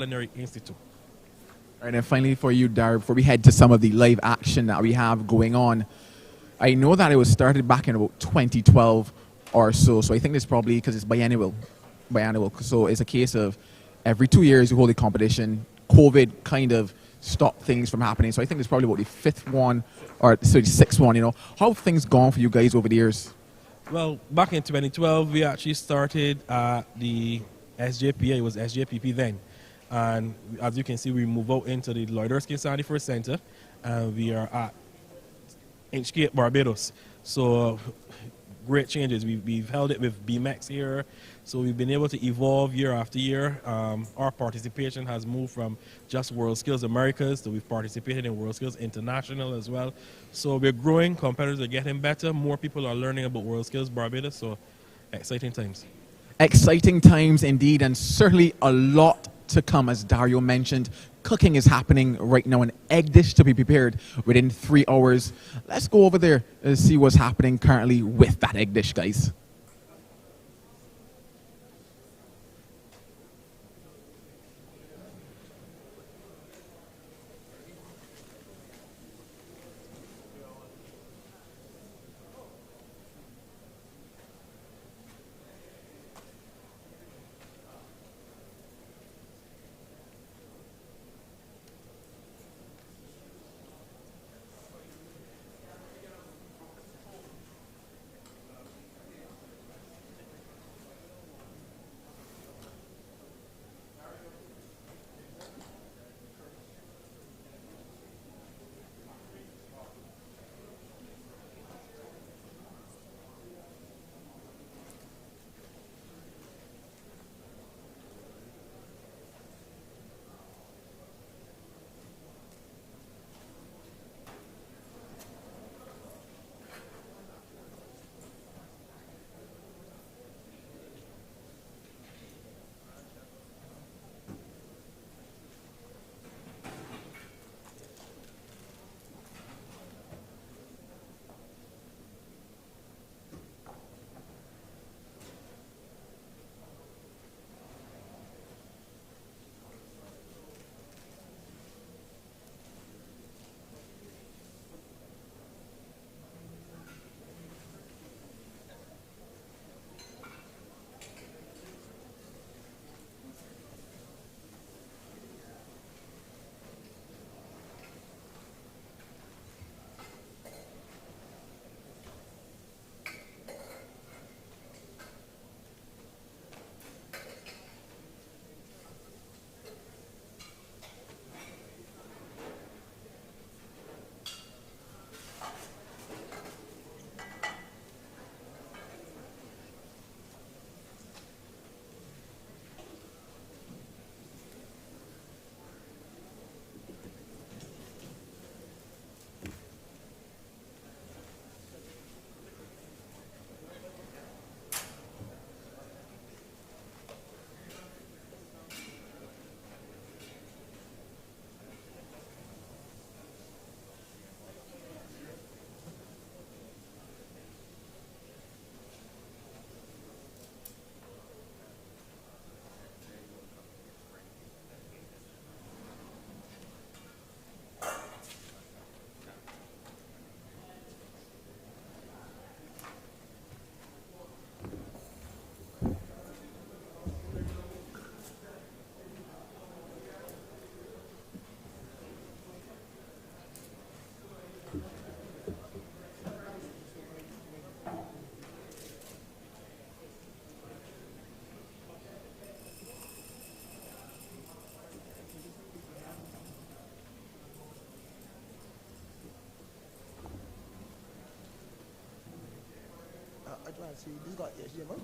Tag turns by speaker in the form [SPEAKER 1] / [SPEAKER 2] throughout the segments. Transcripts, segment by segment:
[SPEAKER 1] Culinary Institute.
[SPEAKER 2] All right, and finally for you, Dar, before we head to some of the live action that we have going on, I know that it was started back in about 2012 or so. So I think it's probably because it's biannual. So it's a case of every 2 years you hold a competition. COVID kind of stopped things from happening. So I think it's probably about the fifth one or sorry, the sixth one. How have things gone for you guys over the years?
[SPEAKER 1] Well, back in 2012, we actually started the SJPA. It was SJPP then. And as you can see, we move out into the Lloyd Erskine Sandy First Center. And we are at HK at Barbados. So great changes. We've held it with BMX here. So we've been able to evolve year after year. Our participation has moved from just World Skills Americas to we've participated in World Skills International as well. So we're growing, competitors are getting better, more people are learning about World Skills Barbados, so exciting times.
[SPEAKER 2] Exciting times indeed, and certainly a lot to come, as Dario mentioned. Cooking is happening right now, an egg dish to be prepared within 3 hours. Let's go over there and see what's happening currently with that egg dish, guys.
[SPEAKER 3] See, this got HDMI.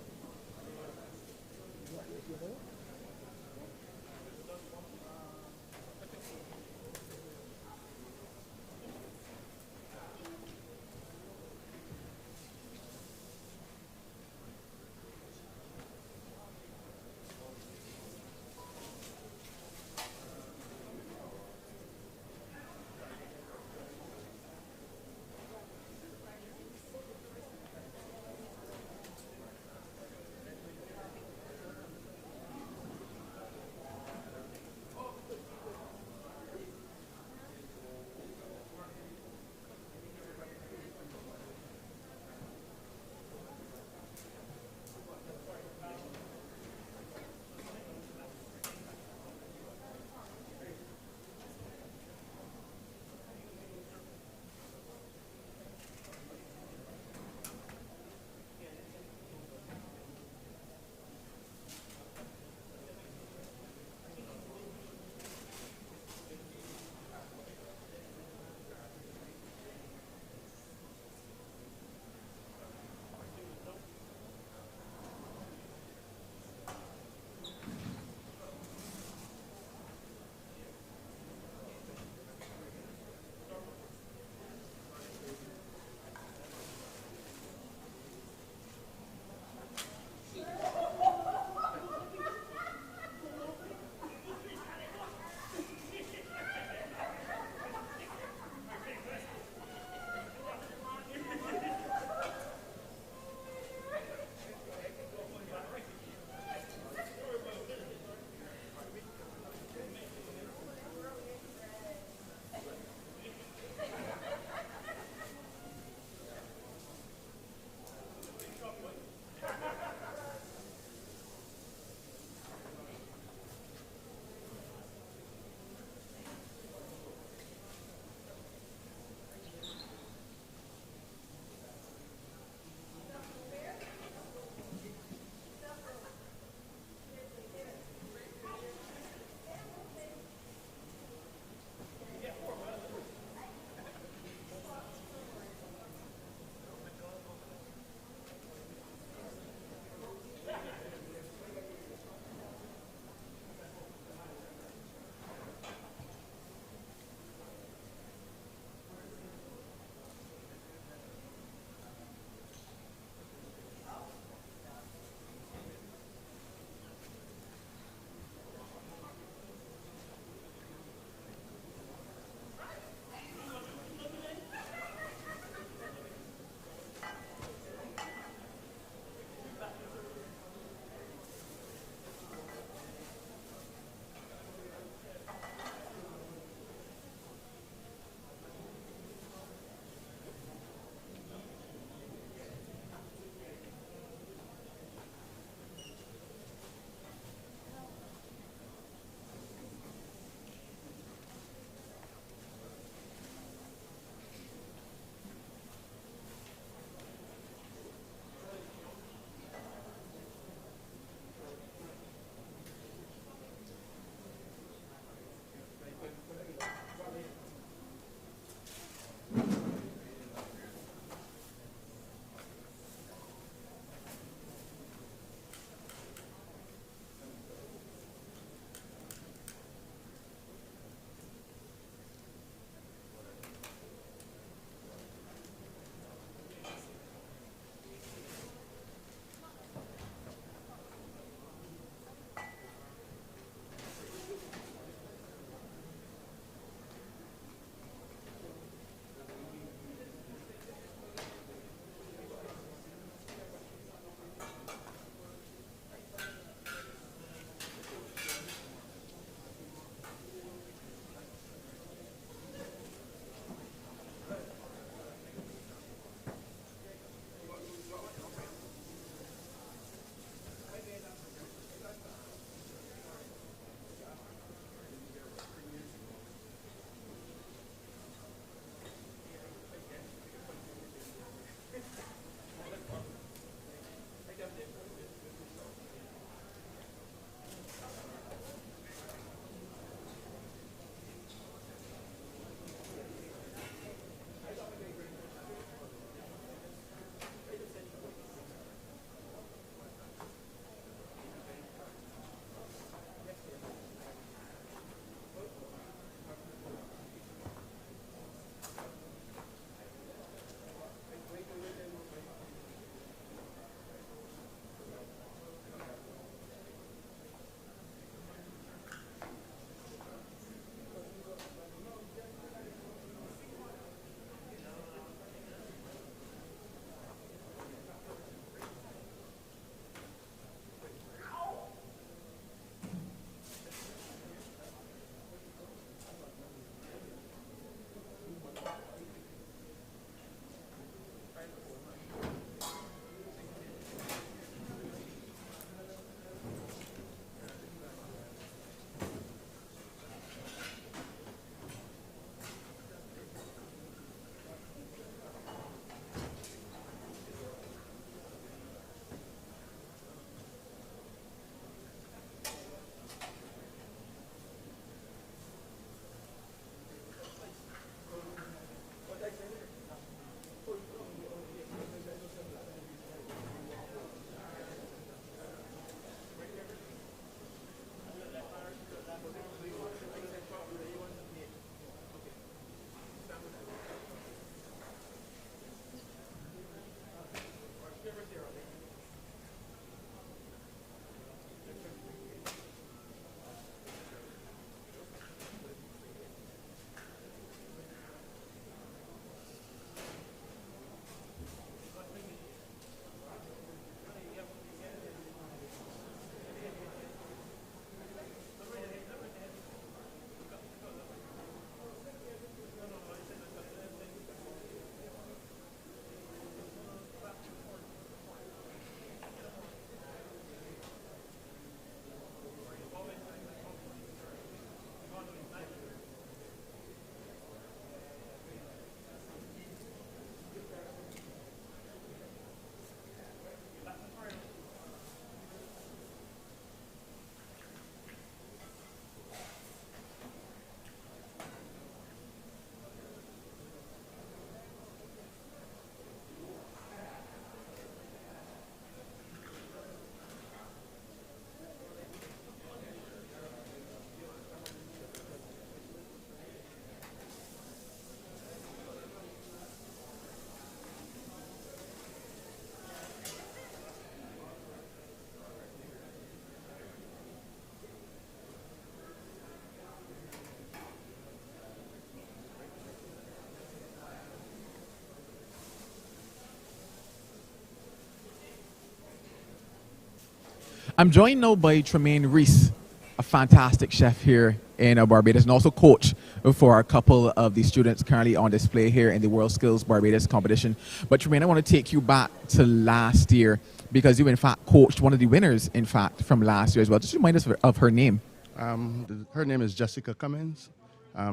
[SPEAKER 2] I'm joined now by Tremaine Reese, a fantastic chef here in Barbados and also coach for a couple of the students currently on display here in the World Skills Barbados competition. But Tremaine, I want to take you back to last year because you in fact coached one of the winners, in fact, from last year as well. Just remind us of her name.
[SPEAKER 4] Her name is Jessica Cummins.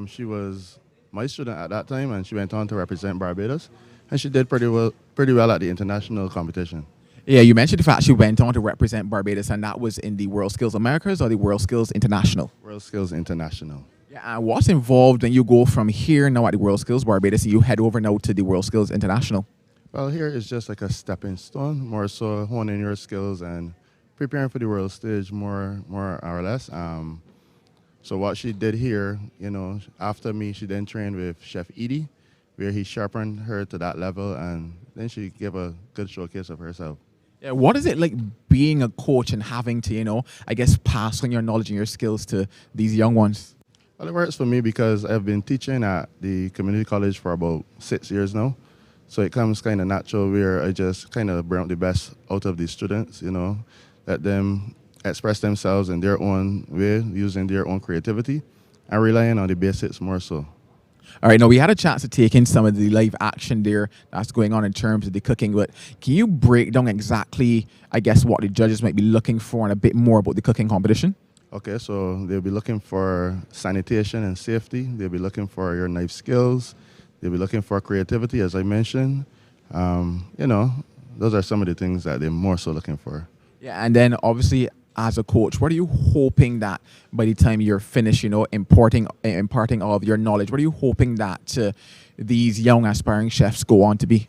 [SPEAKER 4] She was my student at that time, and she went on to represent Barbados, and she did pretty well at the international competition.
[SPEAKER 2] Yeah, you mentioned the fact she went on to represent Barbados, and that was in the World Skills Americas or the World Skills International?
[SPEAKER 4] World Skills International.
[SPEAKER 2] Yeah, and what's involved when you go from here now at the World Skills Barbados and you head over now to the World Skills International?
[SPEAKER 4] Well, here is just like a stepping stone, more so honing your skills and preparing for the world stage, more or less. So what she did here, after me, she then trained with Chef Edie, where he sharpened her to that level, and then she gave a good showcase of herself.
[SPEAKER 2] Yeah, what is it like being a coach and having to, I guess, pass on your knowledge and your skills to these young ones?
[SPEAKER 4] Well, it works for me because I've been teaching at the community college for about 6 years now. So it comes kind of natural where I just kind of bring out the best out of the students, let them express themselves in their own way, using their own creativity and relying on the basics more so.
[SPEAKER 2] All right, now we had a chance to take in some of the live action there that's going on in terms of the cooking, but can you break down exactly, I guess, what the judges might be looking for and a bit more about the cooking competition?
[SPEAKER 4] Okay, so they'll be looking for sanitation and safety. They'll be looking for your knife skills. They'll be looking for creativity, as I mentioned. Those are some of the things that they're more so looking for.
[SPEAKER 2] Yeah, and then obviously as a coach, what are you hoping that by the time you're finished, imparting all of your knowledge, what are you hoping that these young aspiring chefs go on to be?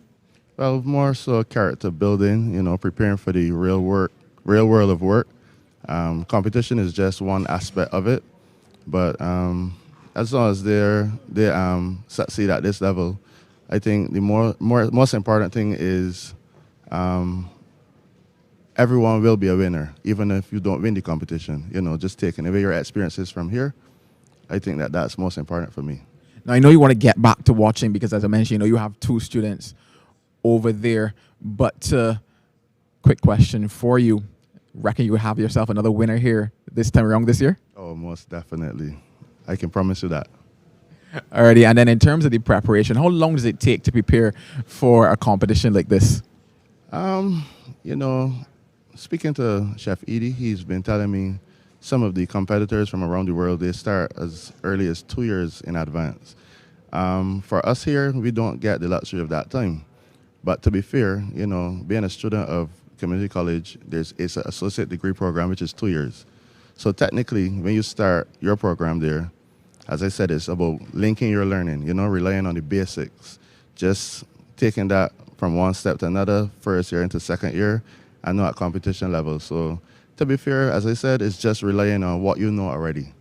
[SPEAKER 4] Well, more so character building, preparing for the real world of work. Competition is just one aspect of it, but as long as they succeed at this level, I think the most important thing is everyone will be a winner, even if you don't win the competition. Just taking away your experiences from here, I think that's most important for me.
[SPEAKER 2] Now, I know you want to get back to watching because, as I mentioned, you have two students over there. But quick question for you. Reckon you have yourself another winner here this time around this year?
[SPEAKER 4] Oh, most definitely. I can promise you that.
[SPEAKER 2] Alrighty, and then in terms of the preparation, how long does it take to prepare for a competition like this?
[SPEAKER 4] Speaking to Chef Edie, he's been telling me some of the competitors from around the world, they start as early as 2 years in advance. For us here, we don't get the luxury of that time. But to be fair, being a student of community college, it's an associate degree program, which is 2 years. So technically, when you start your program there, as I said, it's about linking your learning, relying on the basics, just taking that from one step to another, first year into second year, and not at competition level. So to be fair, as I said, it's just relying on what you know already.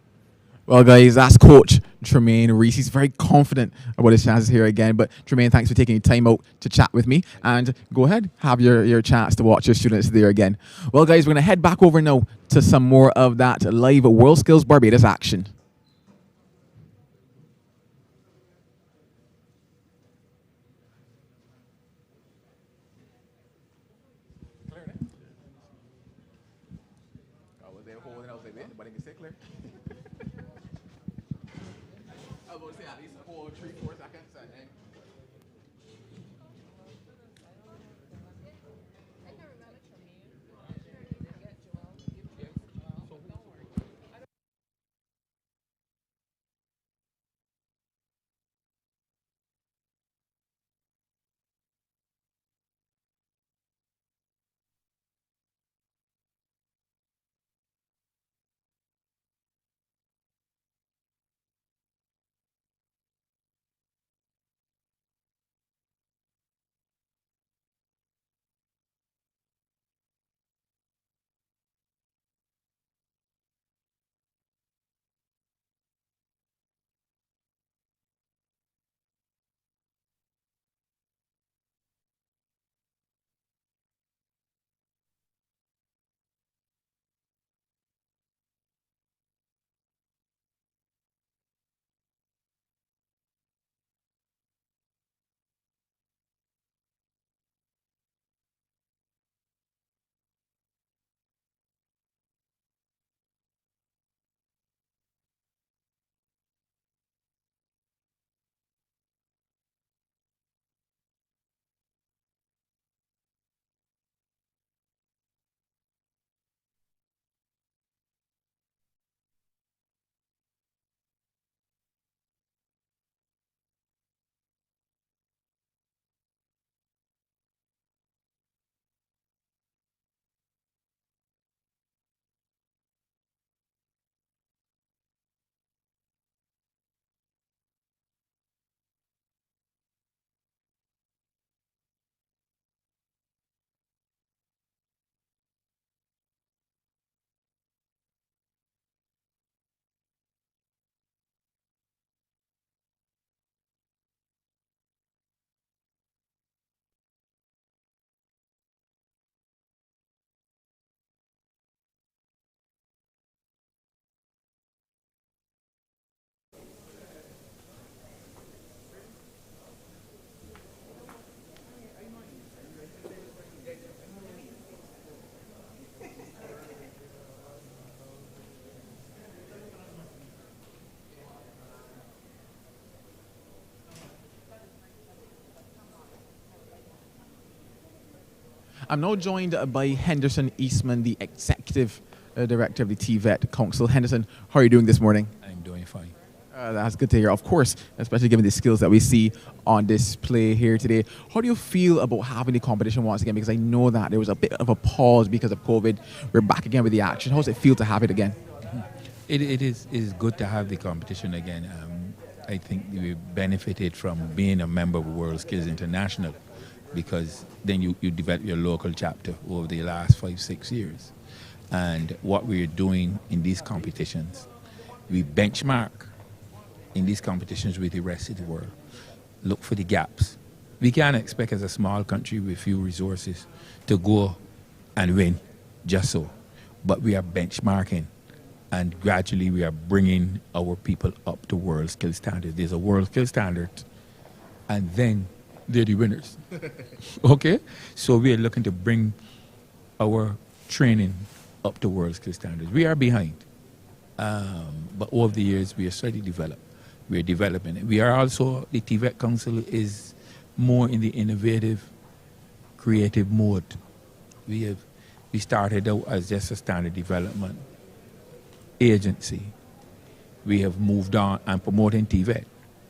[SPEAKER 2] Well, guys, that's Coach Tremaine Reese. He's very confident about his chances here again. But Tremaine, thanks for taking time out to chat with me. And go ahead, have your chance to watch your students there again. Well, guys, we're going to head back over now to some more of that live World Skills Barbados action. I'm now joined by Henderson Eastman, the Executive Director of the TVET Council. Henderson, how are you doing this morning?
[SPEAKER 5] I'm doing fine.
[SPEAKER 2] That's good to hear, of course, especially given the skills that we see on display here today. How do you feel about having the competition once again? Because I know that there was a bit of a pause because of COVID. We're back again with the action. How does it feel to have it again?
[SPEAKER 5] It is good to have the competition again. I think we benefited from being a member of World Skills International, because then you develop your local chapter over the last 5-6 years. And what we're doing in these competitions, we benchmark in these competitions with the rest of the world. Look for the gaps. We can't expect as a small country with few resources to go and win just so. But we are benchmarking, and gradually we are bringing our people up to world skill standards. There's a world skill standard, and then they're the winners. Okay? So we are looking to bring our training up to world skill standards. We are behind. But over the years, we are starting to develop. We are developing it. We are also, the TVET Council is more in the innovative, creative mode. We started out as just a standard development agency. We have moved on and promoting TVET.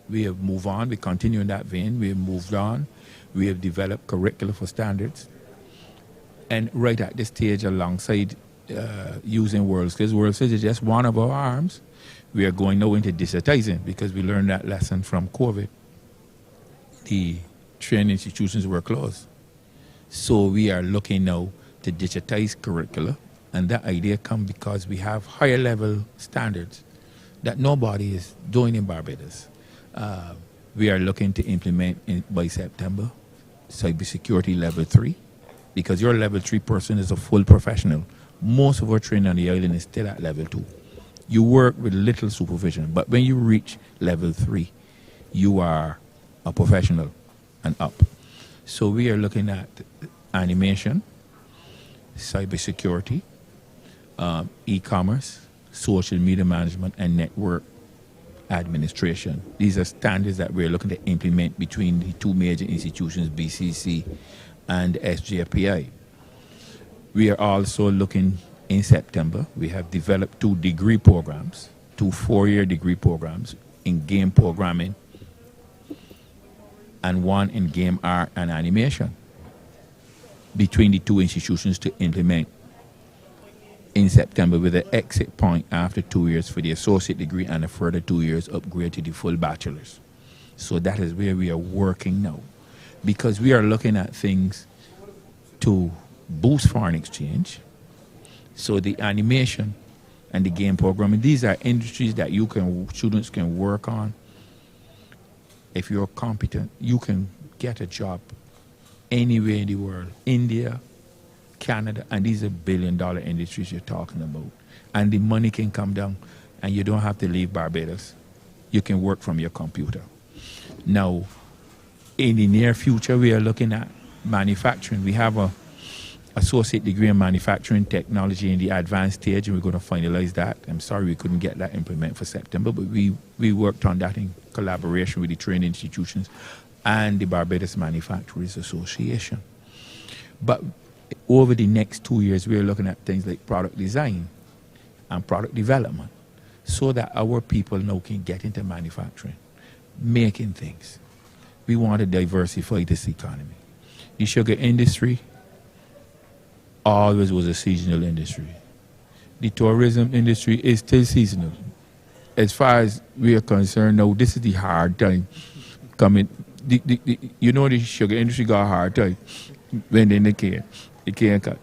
[SPEAKER 5] We have moved on. We continue in that vein. We have moved on. We have developed curricula for standards. And right at this stage, alongside using World Skills is just one of our arms. We are going now into digitizing, because we learned that lesson from COVID. The training institutions were closed. So we are looking now to digitize curricula. And that idea comes because we have higher level standards that nobody is doing in Barbados. We are looking to implement by September cybersecurity level 3, because your level 3 person is a full professional. Most of our training on the island is still at level 2. You work with little supervision, but when you reach level 3, you are a professional and up. So we are looking at animation, cybersecurity, e-commerce, social media management, and network administration. These are standards that we're looking to implement between the two major institutions, BCC and SJPI. We are also looking in September. We have developed 2 degree programs, 2 4-year degree programs in game programming and 1 in game art and animation between the 2 institutions to implement in September, with an exit point after 2 years for the associate degree and a further 2 years upgrade to the full bachelor's. So that is where we are working now, because we are looking at things to boost foreign exchange. So the animation and the game programming, these are industries that students can work on. If you're competent, you can get a job anywhere in the world, India, Canada, and these are billion-dollar industries you're talking about. And the money can come down, and you don't have to leave Barbados. You can work from your computer. Now, in the near future, we are looking at manufacturing. We have a associate degree in manufacturing technology in the advanced stage, and we're going to finalize that. I'm sorry we couldn't get that implemented for September, but we worked on that in collaboration with the training institutions and the Barbados Manufacturers Association. But over the next 2 years, we're looking at things like product design and product development, so that our people now can get into manufacturing, making things. We want to diversify this economy. The sugar industry always was a seasonal industry. The tourism industry is still seasonal. As far as we are concerned, now this is the hard time coming. You know, the sugar industry got a hard time when they can't cut.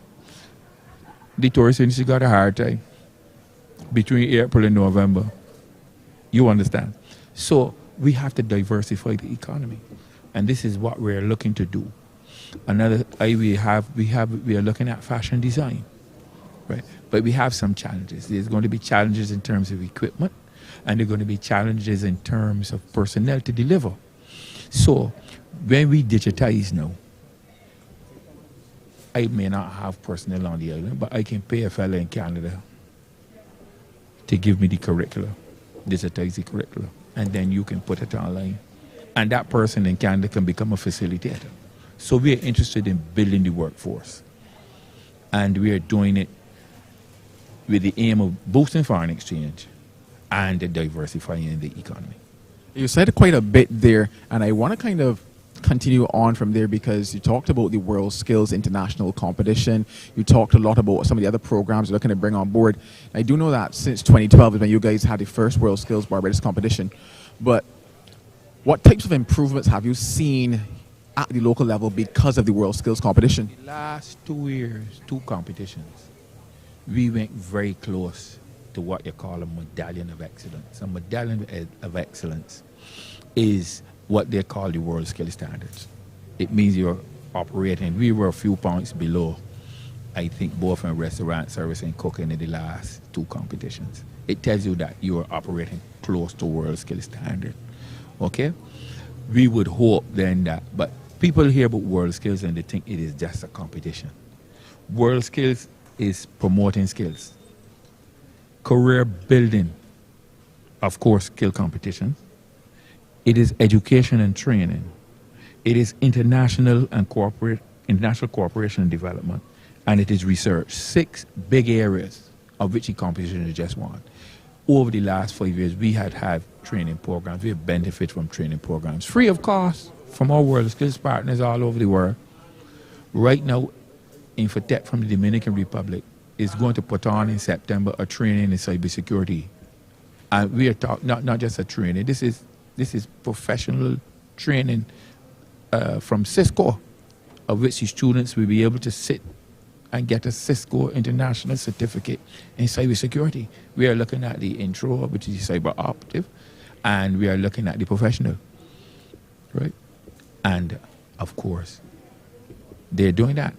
[SPEAKER 5] The tourist industry got a hard time between April and November. You understand? So we have to diversify the economy, and this is what we're looking to do. Another we are looking at fashion design, right? But we have some challenges. There's going to be challenges in terms of equipment, and there are going to be challenges in terms of personnel to deliver. So when we digitize now, I may not have personnel on the island, but I can pay a fella in Canada to give me the curricula, digitize the curricula, and then you can put it online. And that person in Canada can become a facilitator. So we are interested in building the workforce. And we are doing it with the aim of boosting foreign exchange and diversifying the economy.
[SPEAKER 2] You said quite a bit there, and I want to kind of continue on from there because you talked about the World Skills International Competition. You talked a lot about some of the other programs you're looking to bring on board. I do know that since 2012 is when you guys had the first World Skills Barbados competition. But what types of improvements have you seen at the local level because of the World Skills competition?
[SPEAKER 5] The last 2 years, 2 competitions, we went very close to what you call a medallion of excellence. A medallion of excellence is what they call the world skill standards. It means you're operating, we were a few points below, I think, both in restaurant service and cooking in the last 2 competitions. It tells you that you are operating close to world skill standard. Okay? We would hope then that, but people hear about world skills and they think it is just a competition. World skills is promoting skills. Career building, of course, skill competition. It is education and training. It is international cooperation and development. And it is research. 6 big areas of which the competition is just one. Over the last 5 years, we had training programs. We have benefited from training programs, free of cost, from our world skills partners all over the world. Right now, Infotech from the Dominican Republic is going to put on in September a training in cybersecurity. And we are talking not just a training. This is professional training from Cisco, of which the students will be able to sit and get a Cisco international certificate in cybersecurity. We are looking at the intro, which is cyber operative, and we are looking at the professional, right? And of course, they're doing that.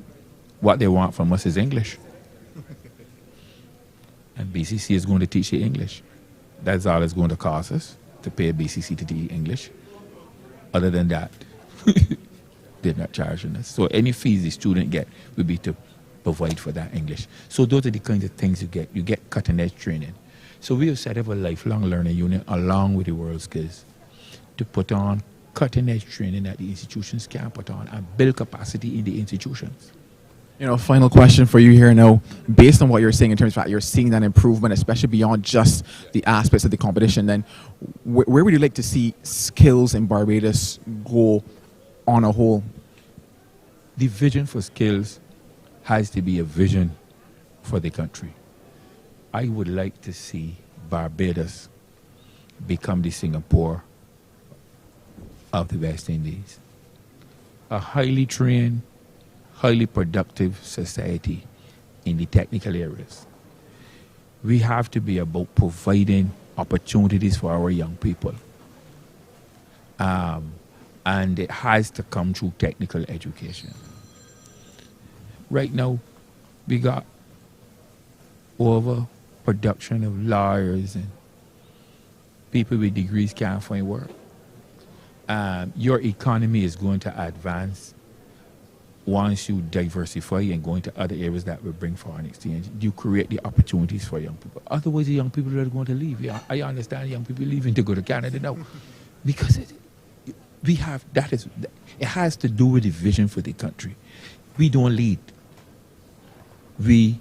[SPEAKER 5] What they want from us is English. And BCC is going to teach you English. That's all it's going to cost us, to pay BCC to teach English. Other than that, they're not charging us. So any fees the student get will be to provide for that English. So those are the kinds of things you get. You get cutting edge training. So we have set up a lifelong learning unit along with the World Skills to put on cutting edge training that the institutions can put on and build capacity in the institutions.
[SPEAKER 2] You know, final question for you here now. Based on what you're saying in terms of that you're seeing that improvement, especially beyond just the aspects of the competition, then where would you like to see skills in Barbados go on a whole?
[SPEAKER 5] The vision for skills has to be a vision for the country. I would like to see Barbados become the Singapore of the West Indies. A highly trained, highly productive society in the technical areas. We have to be about providing opportunities for our young people. And it has to come through technical education. Right now, we got overproduction of lawyers and people with degrees can't find work. Your economy is going to advance once you diversify and go into other areas that will bring foreign exchange. You create the opportunities for young people. Otherwise, the young people are going to leave. Yeah, I understand young people leaving to go to Canada now because it has to do with the vision for the country. We don't lead. We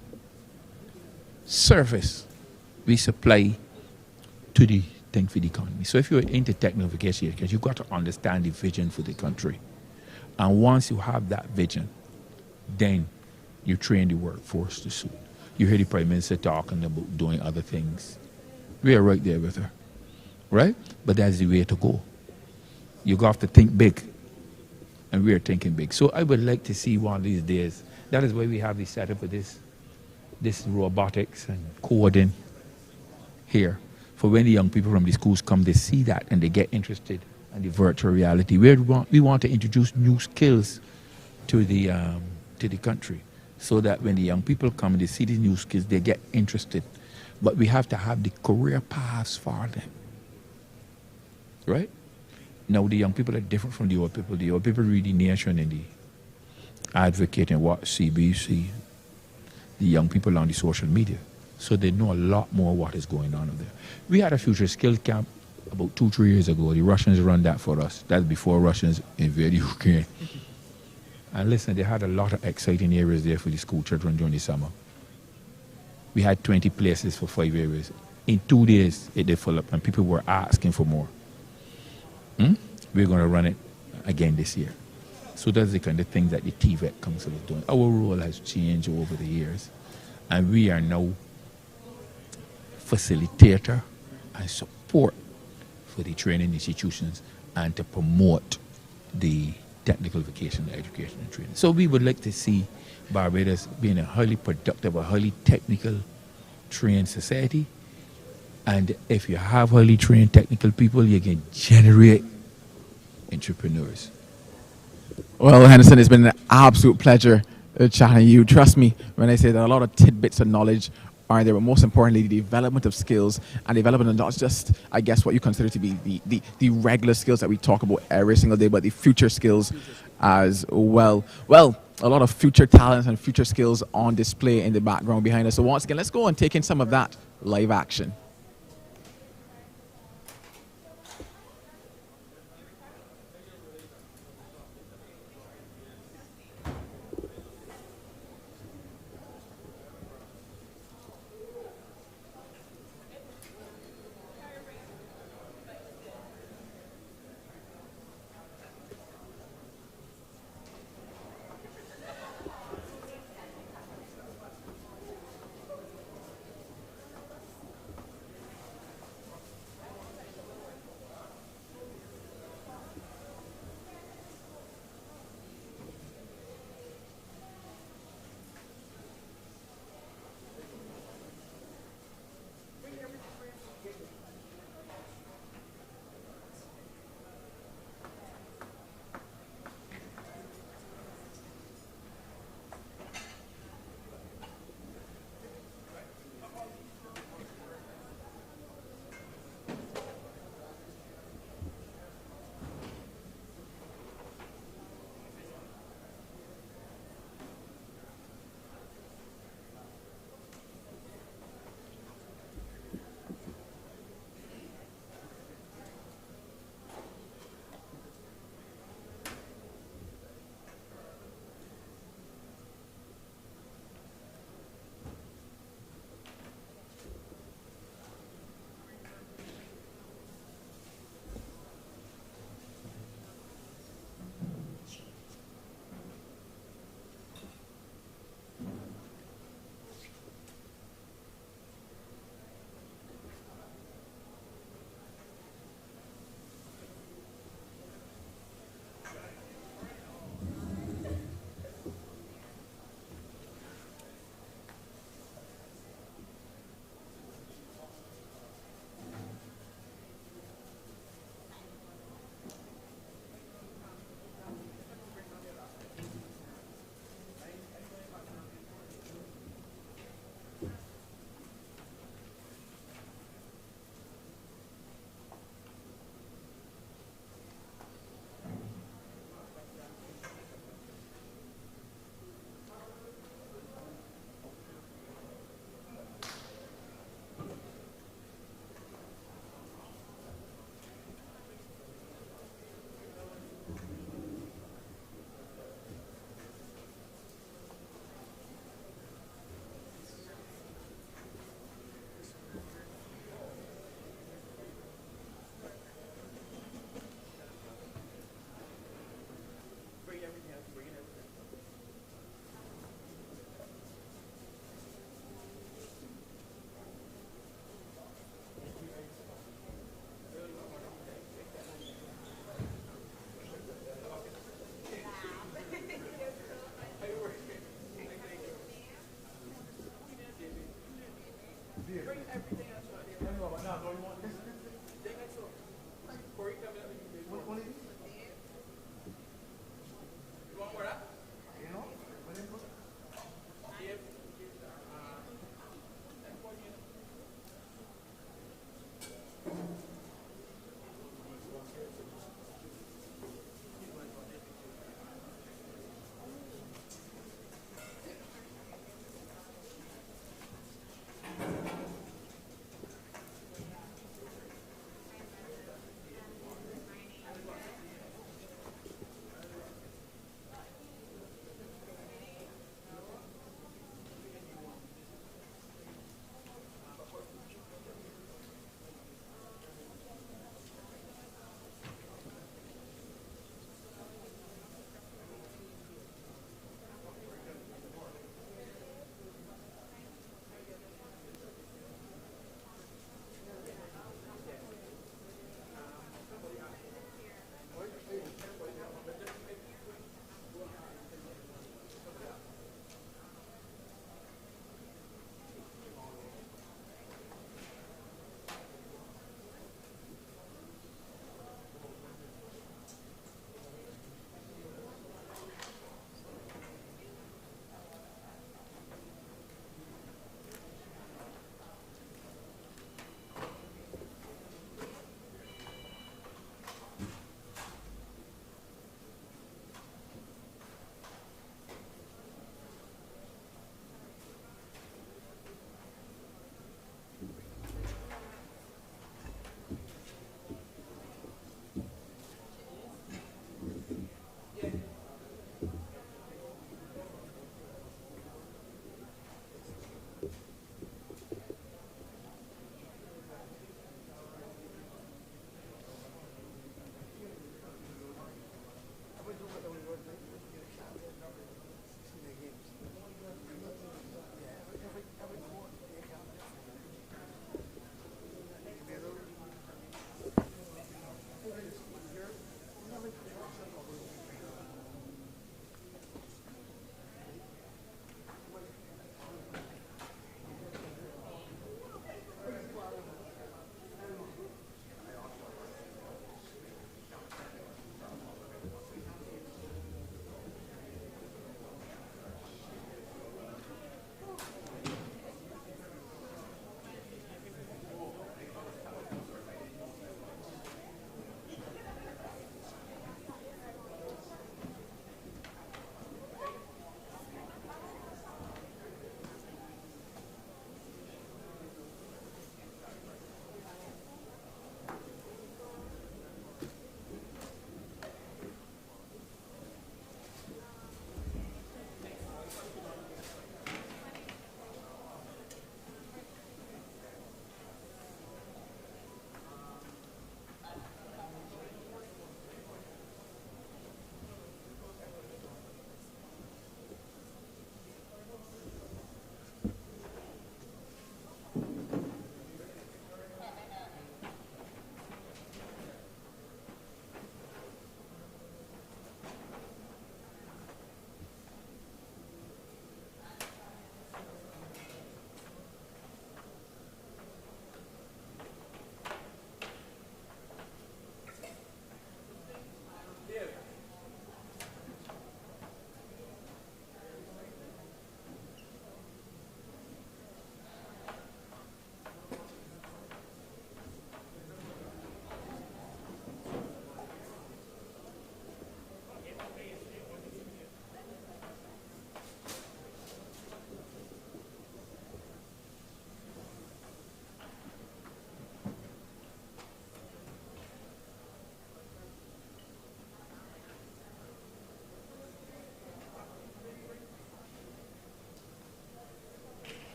[SPEAKER 5] service. We supply to the thing for the economy. So if you're into technification, you've got to understand the vision for the country. And once you have that vision, then you train the workforce to suit. You hear the Prime Minister talking about doing other things. We are right there with her, right? But that's the way to go. You got to think big, and we are thinking big. So I would like to see one of these days. That is why we have the setup of this robotics and coding here. For when the young people from the schools come, they see that and they get interested in the virtual reality. We want to introduce new skills to the country, so that when the young people come and they see these new skills, they get interested. But we have to have the career paths for them, right? Now the young people are different from the old people. The old people read the Nation and the Advocate and watch CBC. The young people on the social media, so they know a lot more what is going on over there. We had a future skills camp about 2-3 years ago. The Russians run that for us. That's before Russians invaded Ukraine. And listen, they had a lot of exciting areas there for the school children during the summer. We had 20 places for 5 areas. In 2 days, it did fill up, and people were asking for more. We're going to run it again this year. So that's the kind of things that the TVET Council is doing. Our role has changed over the years, and we are now facilitator and support for the training institutions and to promote the technical vocational education and training. So we would like to see Barbados being a highly productive, a highly technical trained society. And if you have highly trained technical people, you can generate entrepreneurs.
[SPEAKER 2] Well, Henderson, it's been an absolute pleasure chatting to you. Trust me when I say that a lot of tidbits of knowledge are there, but most importantly, the development of skills and development of not just, I guess, what you consider to be the regular skills that we talk about every single day, but the future skills as well. Well, a lot of future talents and future skills on display in the background behind us. So once again, let's go and take in some of that live action.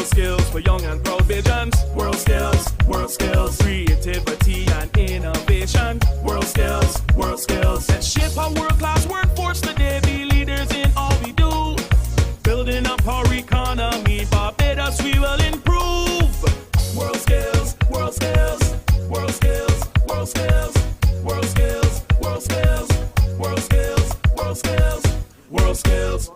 [SPEAKER 6] World skills for young and proud visions. World skills, creativity and innovation. World skills, that shape our world-class workforce today. Be leaders in all we do. Building up our economy, Barbados we will improve. World skills, world skills, world skills, world skills, world skills, world skills, world skills, world skills, world skills.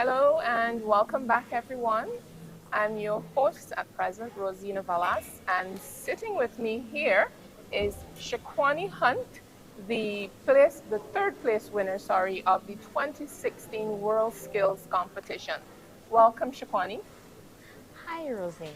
[SPEAKER 7] Hello and welcome back, everyone. I'm your host at present, Rosina Valas, and sitting with me here is Shaquani Hunt, the third place winner, of the 2016 World Skills Competition. Welcome, Shaquani.
[SPEAKER 8] Hi, Rosina.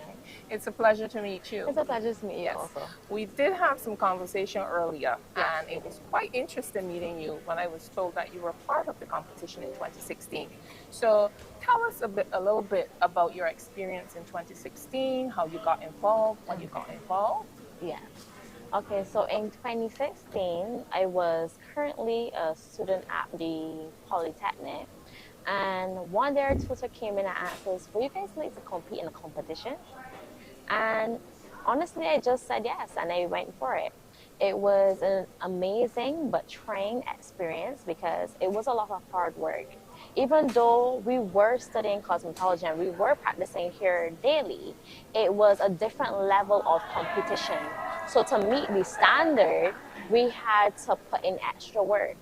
[SPEAKER 7] It's a pleasure to meet you.
[SPEAKER 8] It's a pleasure to meet you
[SPEAKER 7] Yes.
[SPEAKER 8] also.
[SPEAKER 7] We did have some conversation earlier,
[SPEAKER 8] Yes.
[SPEAKER 7] and it was quite interesting meeting you when I was told that you were part of the competition in 2016. So tell us a little bit about your experience in 2016, how you got involved, when you got involved.
[SPEAKER 8] Yeah. Okay, so in 2016, I was currently a student at the Polytechnic. And one day our tutor came in and asked us, "Would you guys like to compete in a competition?" And honestly, I just said yes, and I went for it. It was an amazing but trying experience because it was a lot of hard work. Even though we were studying cosmetology and we were practicing here daily, it was a different level of competition. So to meet the standard, we had to put in extra work.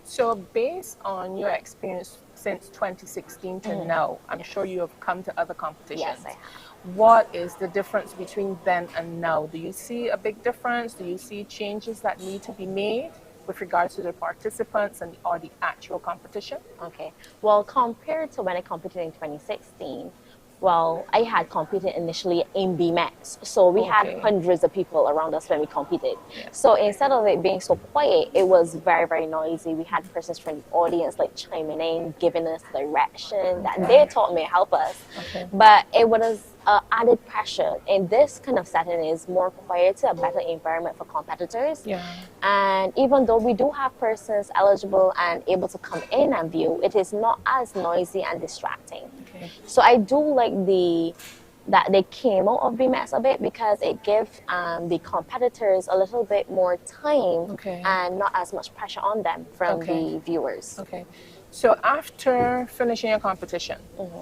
[SPEAKER 7] So based on your experience since 2016 to now, I'm sure you have come to other competitions.
[SPEAKER 8] Yes, I have.
[SPEAKER 7] What is the difference between then and now? Do you see a big difference? Do you see changes that need to be made with regards to the participants or the actual competition?
[SPEAKER 8] Okay. Well, compared to when I competed in 2016, well, I had competed initially in BMX. So we had hundreds of people around us when we competed.
[SPEAKER 7] Yeah.
[SPEAKER 8] So instead of it being so quiet, it was very, very noisy. We had persons from the audience like chiming in, giving us direction that they taught me to help us.
[SPEAKER 7] Okay.
[SPEAKER 8] But it was added pressure. In this kind of setting is more quiet, a better environment for competitors.
[SPEAKER 7] Yeah.
[SPEAKER 8] And even though we do have persons eligible and able to come in and view, it is not as noisy and distracting.
[SPEAKER 7] Okay.
[SPEAKER 8] So I do like that they came out of BMX a bit because it gives the competitors a little bit more time and not as much pressure on them from the viewers.
[SPEAKER 7] Okay. So after finishing your competition,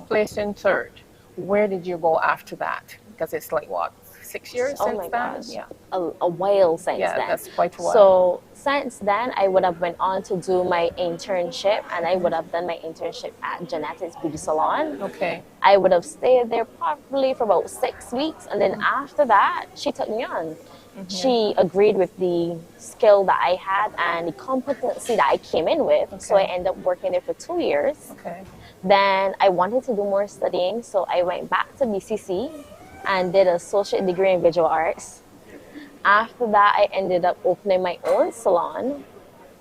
[SPEAKER 7] placing third, where did you go after that? Because it's like what, 6 years since
[SPEAKER 8] my
[SPEAKER 7] then?
[SPEAKER 8] gosh.
[SPEAKER 7] Yeah.
[SPEAKER 8] A while since
[SPEAKER 7] Yeah,
[SPEAKER 8] then.
[SPEAKER 7] that's quite a while.
[SPEAKER 8] So since then, I would have went on to do my internship, and I would have done my internship at Genetics Beauty Salon.
[SPEAKER 7] Okay.
[SPEAKER 8] I would have stayed there probably for about 6 weeks, and then after that, she took me on. She agreed with the skill that I had and the competency that I came in with. So I ended up working there for 2 years.
[SPEAKER 7] Okay.
[SPEAKER 8] Then I wanted to do more studying, so I went back to BCC and did an associate degree in visual arts. After that, I ended up opening my own salon.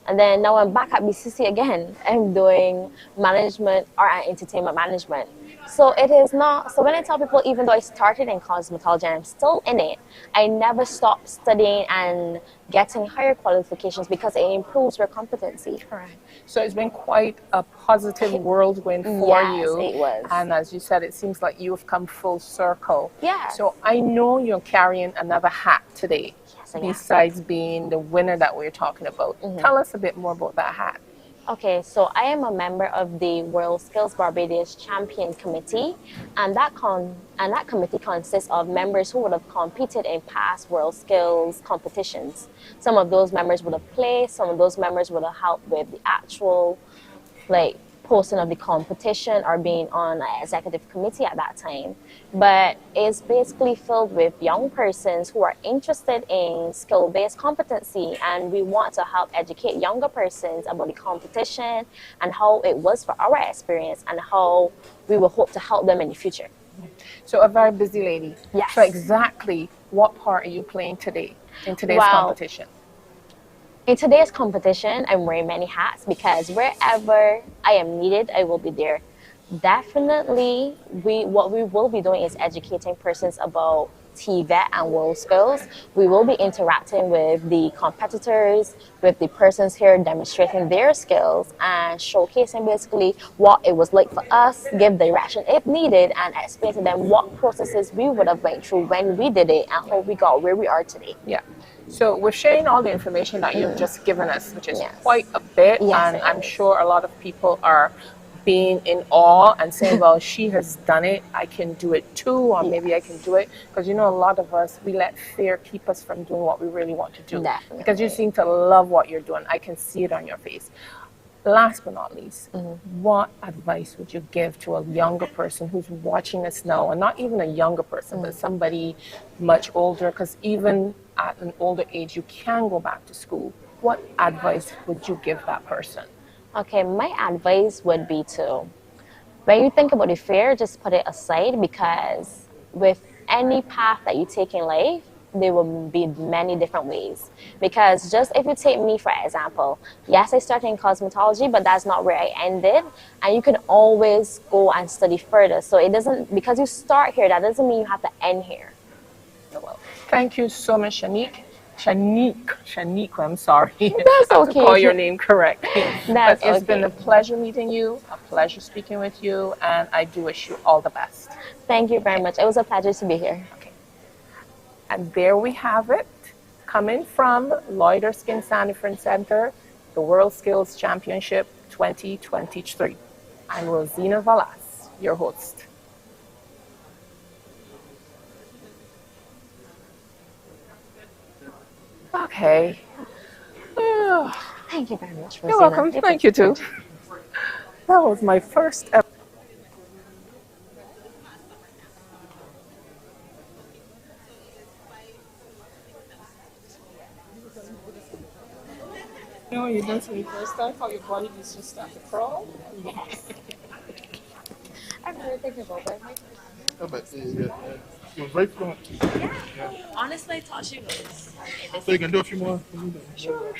[SPEAKER 8] And then now I'm back at BCC again. I'm doing management, art and entertainment management. So it is not, so when I tell people, even though I started in cosmetology and I'm still in it, I never stopped studying and getting higher qualifications because it improves your competency.
[SPEAKER 7] Correct. So it's been quite a positive whirlwind for you.
[SPEAKER 8] Yes, it was.
[SPEAKER 7] And as you said, it seems like you've come full circle.
[SPEAKER 8] Yeah.
[SPEAKER 7] So I know you're carrying another hat today,
[SPEAKER 8] Yes, I am.
[SPEAKER 7] besides being the winner that we're talking about. Tell us a bit more about that hat.
[SPEAKER 8] Okay, so I am a member of the World Skills Barbados Champion Committee, and that committee consists of members who would have competed in past World Skills competitions. Some of those members would have played, some of those members would have helped with the actual, posting of the competition or being on an executive committee at that time. But it's basically filled with young persons who are interested in skill-based competency, and we want to help educate younger persons about the competition and how it was for our experience and how we will hope to help them in the future.
[SPEAKER 7] So a very busy lady.
[SPEAKER 8] Yes.
[SPEAKER 7] So exactly what part are you playing today in today's competition?
[SPEAKER 8] In today's competition, I'm wearing many hats because wherever I am needed, I will be there. Definitely, what we will be doing is educating persons about TVET and World Skills. We will be interacting with the competitors, with the persons here demonstrating their skills and showcasing basically what it was like for us, give direction if needed, and explain to them what processes we would have went through when we did it and how we got where we are today.
[SPEAKER 7] Yeah. So we're sharing all the information that you've just given us, which is quite a bit, and I'm sure a lot of people are being in awe and saying, well, she has done it, I can do it too, or maybe I can do it. Because a lot of us, we let fear keep us from doing what we really want to do.
[SPEAKER 8] Definitely.
[SPEAKER 7] Because you seem to love what you're doing. I can see it on your face. Last but not least, what advice would you give to a younger person who's watching us now, and not even a younger person, but somebody much older? Because even at an older age, you can go back to school. What advice would you give that person?
[SPEAKER 8] Okay, my advice would be to, when you think about the fear, just put it aside, because with any path that you take in life, there will be many different ways. Because just if you take me for example, yes, I started in cosmetology, but that's not where I ended. And you can always go and study further. So it doesn't, because you start here, that doesn't mean you have to end here.
[SPEAKER 7] Well, thank you so much, Shanique. Shanique, I'm sorry.
[SPEAKER 8] That's
[SPEAKER 7] I have to
[SPEAKER 8] okay.
[SPEAKER 7] call your name correctly.
[SPEAKER 8] That's
[SPEAKER 7] But it's been a
[SPEAKER 8] okay.
[SPEAKER 7] pleasure meeting you, a pleasure speaking with you, and I do wish you all the best.
[SPEAKER 8] Thank you very much. It was a pleasure to be here.
[SPEAKER 7] Okay. And there we have it, coming from Loider Skin Sanifrin Center, the World Skills Championship 2023. I'm Rosina Valas, your host. Okay.
[SPEAKER 8] Thank you very much,
[SPEAKER 7] You're
[SPEAKER 8] Rosina.
[SPEAKER 7] welcome. Thank you too. That was my first episode. You know, you done to me first time, how your body just start to crawl.
[SPEAKER 8] I'm really thinking about that.
[SPEAKER 9] No, but she was very fluent.
[SPEAKER 8] Honestly, I thought she was.
[SPEAKER 9] So you can do a few more?
[SPEAKER 7] Sure.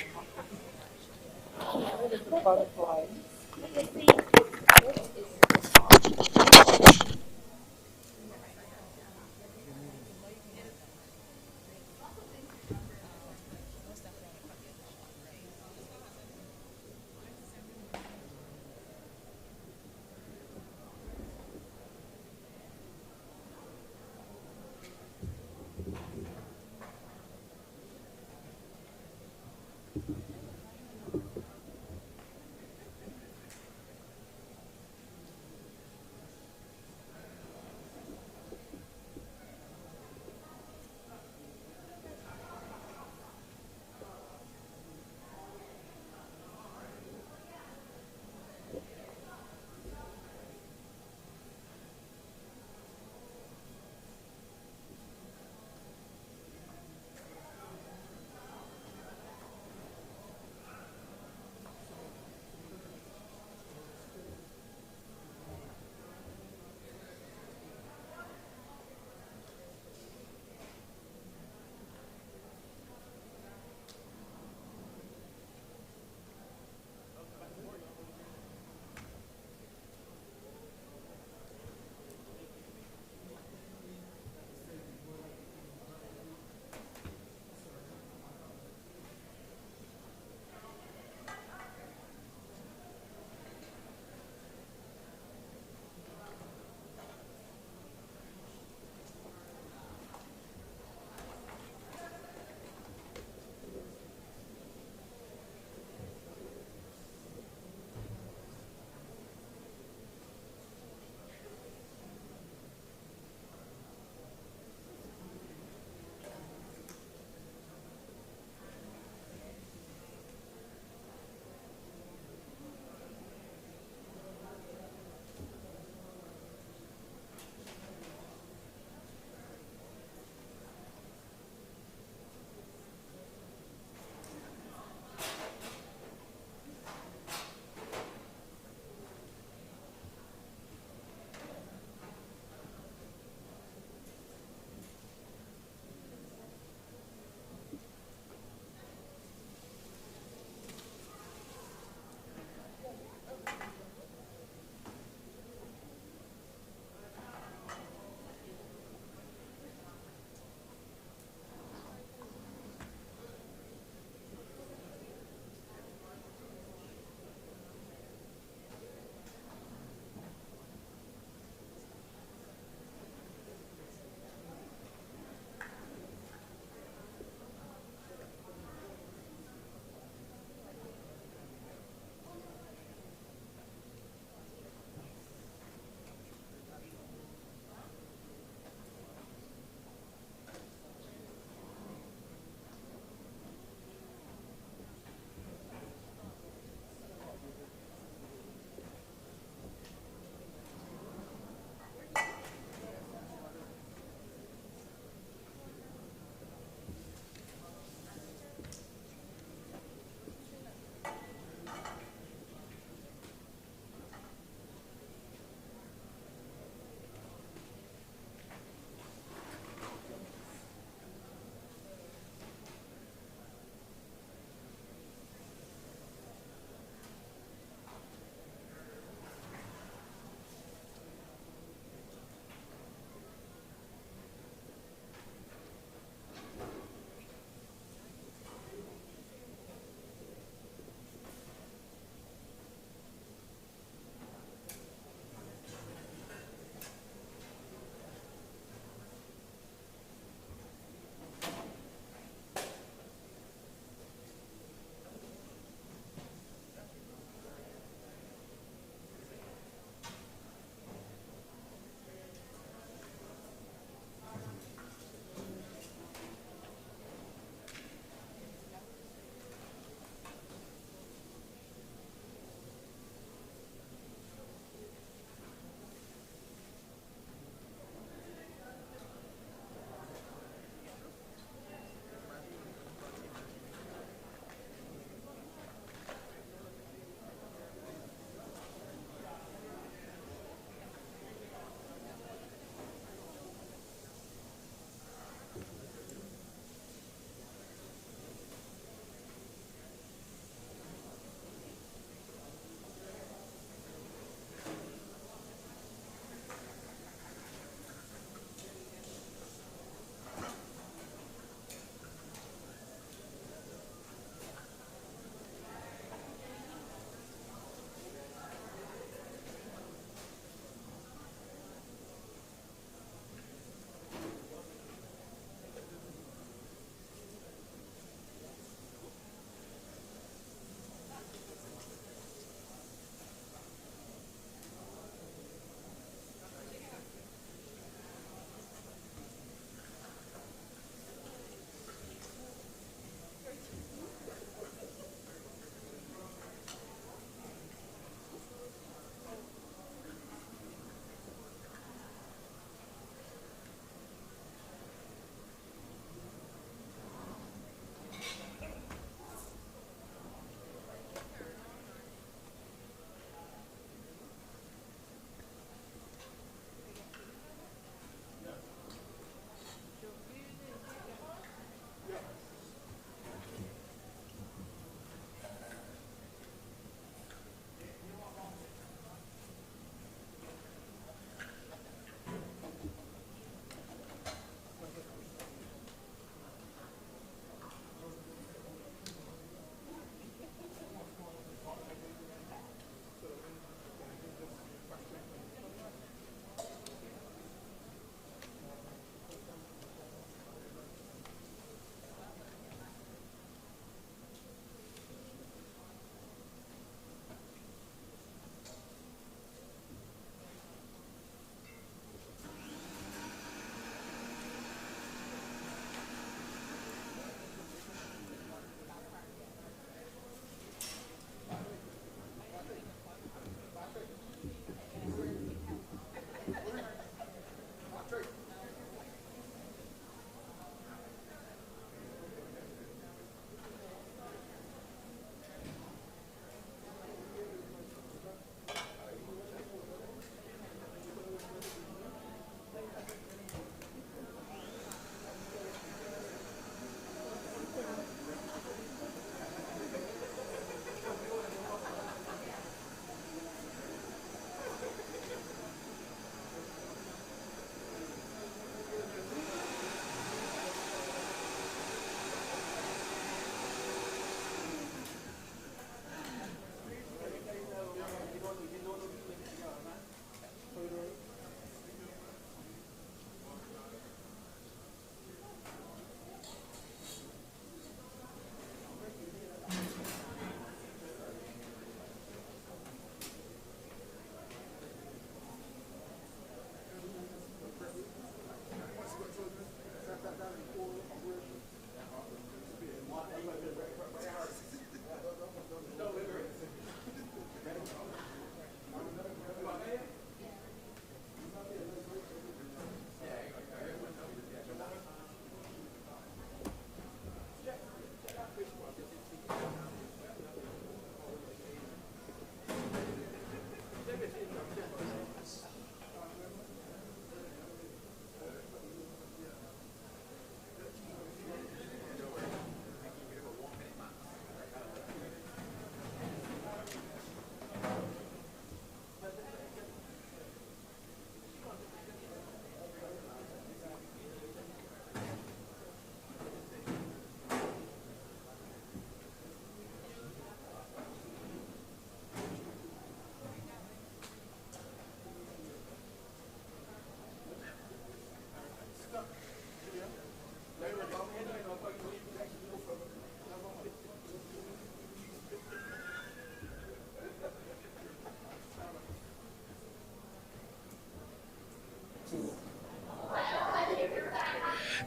[SPEAKER 7] Butterfly.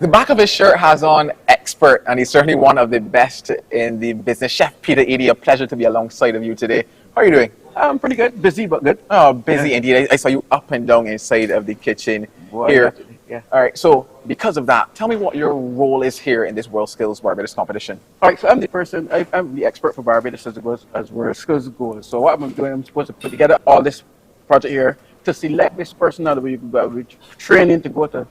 [SPEAKER 2] The back of his shirt has on expert, and he's certainly one of the best in the business. Chef Peter Eady, a pleasure to be alongside of you today. How are you doing?
[SPEAKER 10] I'm pretty good. Busy, but good.
[SPEAKER 2] Oh, busy
[SPEAKER 10] Yeah.
[SPEAKER 2] indeed. I saw you up and down inside of the kitchen
[SPEAKER 10] Boy,
[SPEAKER 2] here.
[SPEAKER 10] definitely, yeah.
[SPEAKER 2] All right, so because of that, tell me what your role is here in this World Skills Barbados competition.
[SPEAKER 10] All right, so I'm the person, I'm the expert for Barbados as where skills go. So what I'm doing, I'm supposed to put together all this project here to select this person that we're training to go to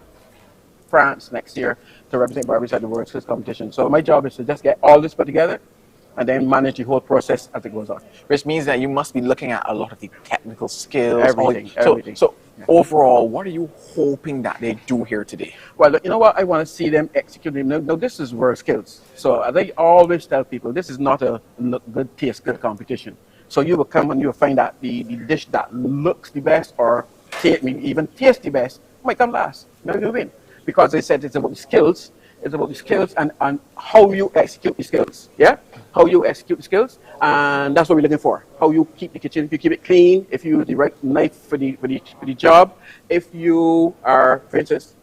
[SPEAKER 10] France next year to represent Barbados at the World Skills competition. So my job is to just get all this put together and then manage the whole process as it goes on.
[SPEAKER 2] Which means that you must be looking at a lot of the technical skills.
[SPEAKER 10] Everything.
[SPEAKER 2] So overall, what are you hoping that they do here today?
[SPEAKER 10] Well, you know what? I want to see them execute them. Now, this is World Skills. So as I always tell people, this is not a good taste, good competition. So you will come and you will find that the dish that looks the best or even taste the best might come last. Now you win. Because they said it's about the skills. It's about the skills and how you execute the skills. Yeah? How you execute the skills. And that's what we're looking for. How you keep the kitchen, if you keep it clean, if you use the right knife for the job, if you are, for instance,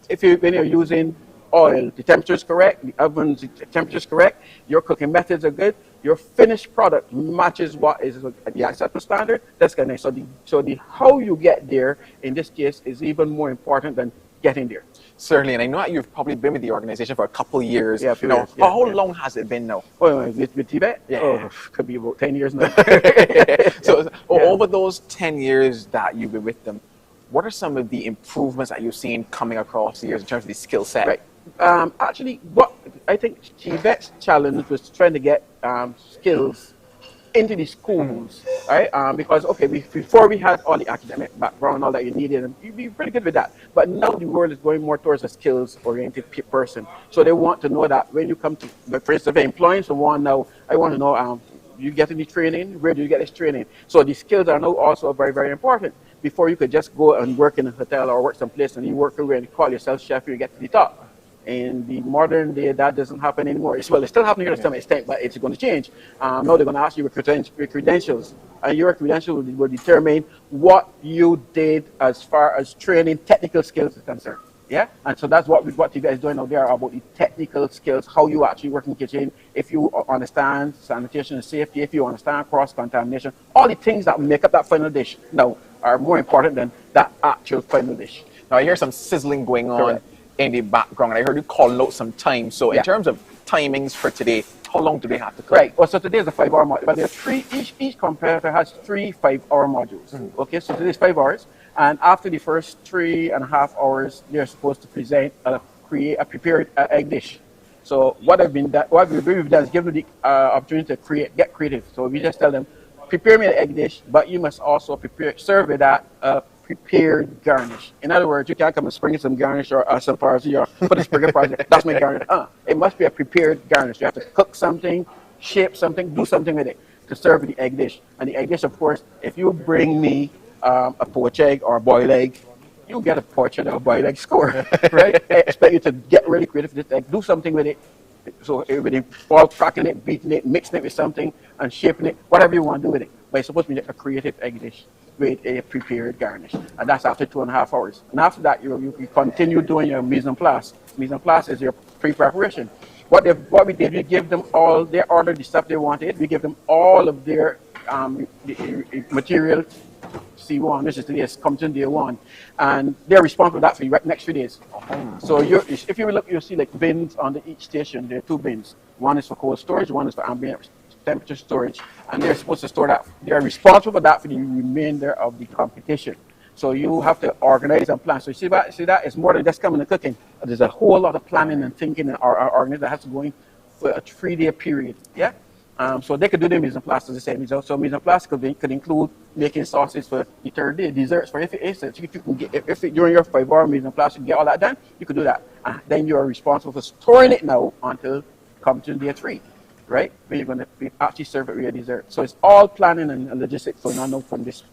[SPEAKER 10] when you're using oil, the temperature is correct, the oven's temperature is correct, your cooking methods are good, your finished product matches what is the acceptable standard, that's kind of nice. So the how you get there, in this case, is even more important than getting there.
[SPEAKER 2] Certainly, and I know that you've probably been with the organization for a couple of years.
[SPEAKER 10] Yeah, a few
[SPEAKER 2] now.
[SPEAKER 10] years, yeah,
[SPEAKER 2] How
[SPEAKER 10] yeah.
[SPEAKER 2] long has it been now?
[SPEAKER 10] Oh, with Tibet?
[SPEAKER 2] Yeah.
[SPEAKER 10] Oh, could be about 10 years now.
[SPEAKER 2] So over those 10 years that you've been with them, what are some of the improvements that you've seen coming across the years in terms of the skill set?
[SPEAKER 10] Right. Actually, what I think Tibet's challenge was trying to get skills into the schools, right? Because, okay, before we had all the academic background, all that you needed, and you'd be pretty good with that. But now the world is going more towards a skills-oriented person. So they want to know that when you come to, for instance, if they're employing someone now, I want to know, you get any training? Where do you get this training? So the skills are now also very, very important. Before you could just go and work in a hotel or work someplace and you work away and you call yourself chef, you get to the top. In the modern day, that doesn't happen anymore. It's still happening here to some extent, but it's going to change. Now they're going to ask you your credentials, and your credentials will determine what you did as far as training technical skills is concerned. Yeah, and so that's what you guys doing out there about the technical skills, how you actually work in the kitchen, if you understand sanitation and safety, if you understand cross-contamination, all the things that make up that final dish now are more important than that actual final dish.
[SPEAKER 2] Now I hear some sizzling going on.
[SPEAKER 10] Correct.
[SPEAKER 2] In the background, and I heard you call out some time. So in terms of timings for today, how long do they have to cook?
[SPEAKER 10] Right. Well, so today is a 5-hour module, but there are each competitor has 3 5-hour modules. Okay, so today's 5 hours, and after the first 3.5 hours, they're supposed to create a prepared egg dish. So what we've done is give them the opportunity to get creative. So we just tell them, prepare me an egg dish, but you must also serve with that prepared garnish. In other words, you can't come and sprinkle some garnish or some parsley or put a sprig of parsley. That's my garnish. It must be a prepared garnish. You have to cook something, shape something, do something with it to serve with the egg dish. And the egg dish, of course, if you bring me a poached egg or a boiled egg, you'll get a poached or a boiled egg score, right? I expect you to get really creative with this egg, do something with it. So everything, all cracking it, beating it, mixing it with something, and shaping it, whatever you want to do with it. But it's supposed to be a creative egg dish with a prepared garnish. And that's after 2.5 hours. And after that, you continue doing your mise en place. Mise en place is your pre-preparation. What we did, we give them all, they ordered the stuff they wanted. We give them all of their material, C1, this is today's competition day 1. And they're responsible for that for the next few days. So if you look, you'll see like bins on each station. There are 2 bins. One is for cold storage, one is for ambient temperature storage, and they're supposed to store that. They're responsible for that for the remainder of the competition. So you have to organize and plan. So you see that it's more than just coming and cooking. There's a whole lot of planning and thinking and organizing that has to go in for a 3-day period. Yeah. So they could do the mise en place as the same. So mise en place could include making sauces for the 3rd day, desserts for if you can get if during your 5-hour mise en place you can get all that done, you could do that. Then you are responsible for storing it now until competition day 3. Right? When you're going to actually serve it with your dessert. So it's all planning and logistics going on now from this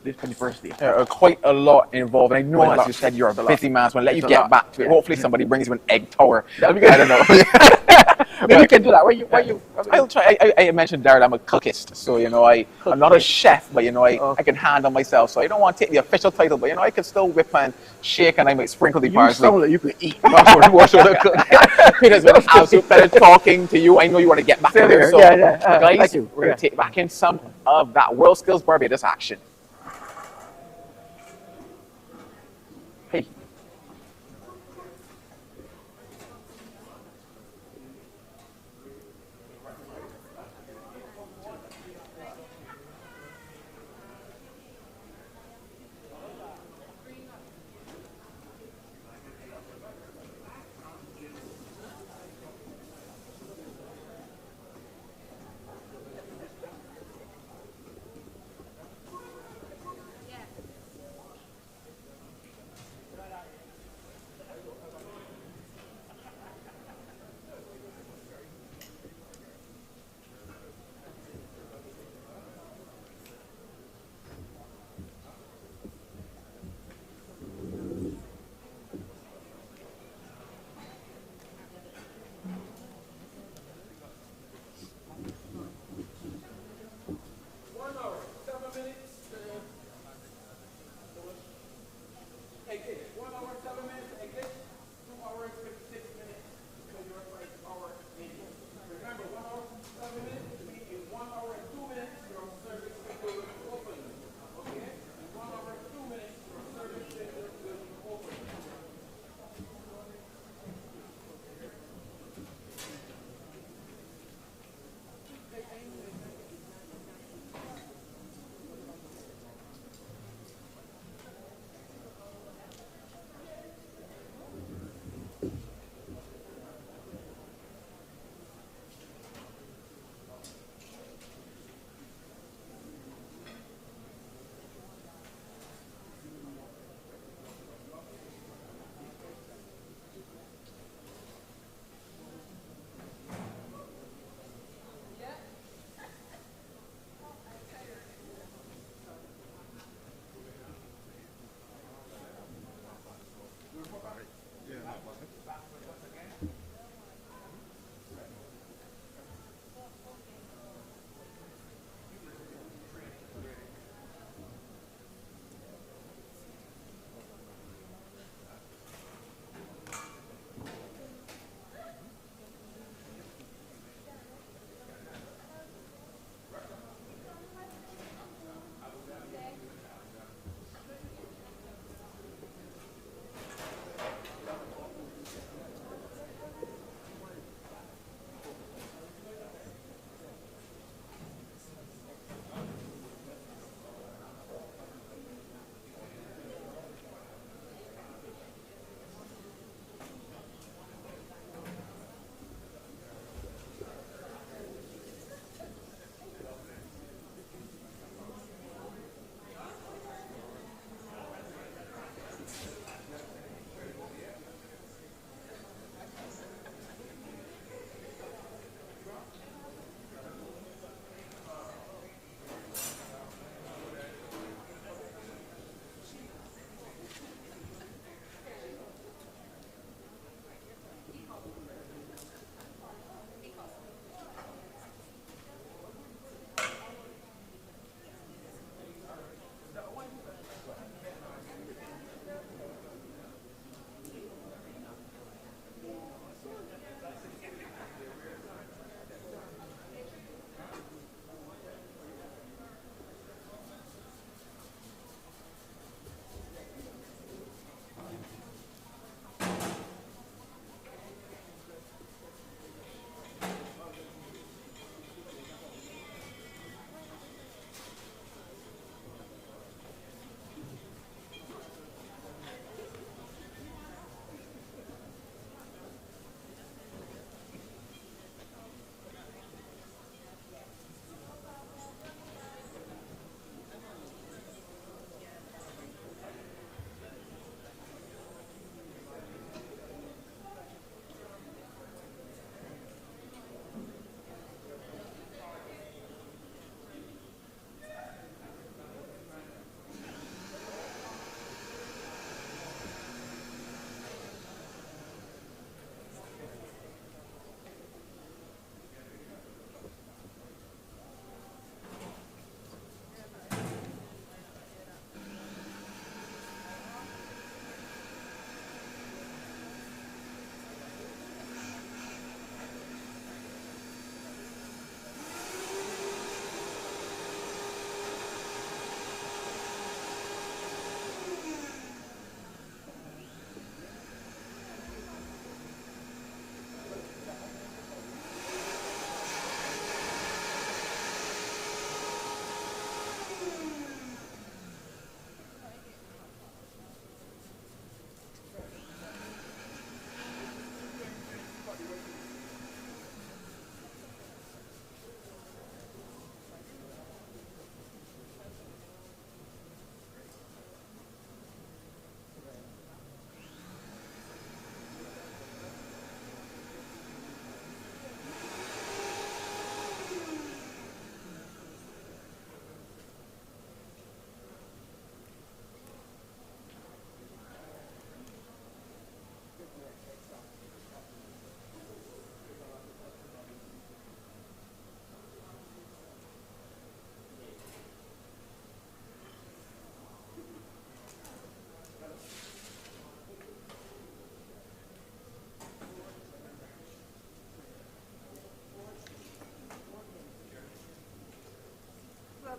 [SPEAKER 10] this 21st day.
[SPEAKER 2] There are quite a lot involved. I know,
[SPEAKER 10] Quite a
[SPEAKER 2] as
[SPEAKER 10] lot.
[SPEAKER 2] you said, you're a
[SPEAKER 10] It's a lot.
[SPEAKER 2] busy man, so I'll let you
[SPEAKER 10] It's a
[SPEAKER 2] get
[SPEAKER 10] lot.
[SPEAKER 2] back to it.
[SPEAKER 10] Yeah.
[SPEAKER 2] Hopefully somebody brings you an egg tower.
[SPEAKER 10] That'll be good.
[SPEAKER 2] I don't know.
[SPEAKER 10] Maybe you can do that. Where you?
[SPEAKER 2] I'll try. I mentioned, Darrell, I'm a cookist, so I'm not a chef, but I can handle myself. So I don't want to take the official title, but I can still whip and shake, and I might sprinkle the
[SPEAKER 10] You
[SPEAKER 2] parsley.
[SPEAKER 10] sound like you could eat.
[SPEAKER 2] More so than cook. Peter, it's been an absolute pleasure talking to you. I know you want to get back to this, so guys,
[SPEAKER 10] Thank you.
[SPEAKER 2] we're going to take back in some of that World Skills Barbados action. Hey.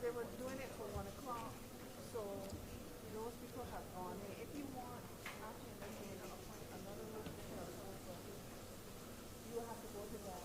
[SPEAKER 3] they were doing it for 1 o'clock, so those people have gone in. If you want, I can again appoint another person, you will have to go to that.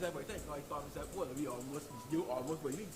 [SPEAKER 1] said, but I think I thought he said, well, we almost, you almost waiting.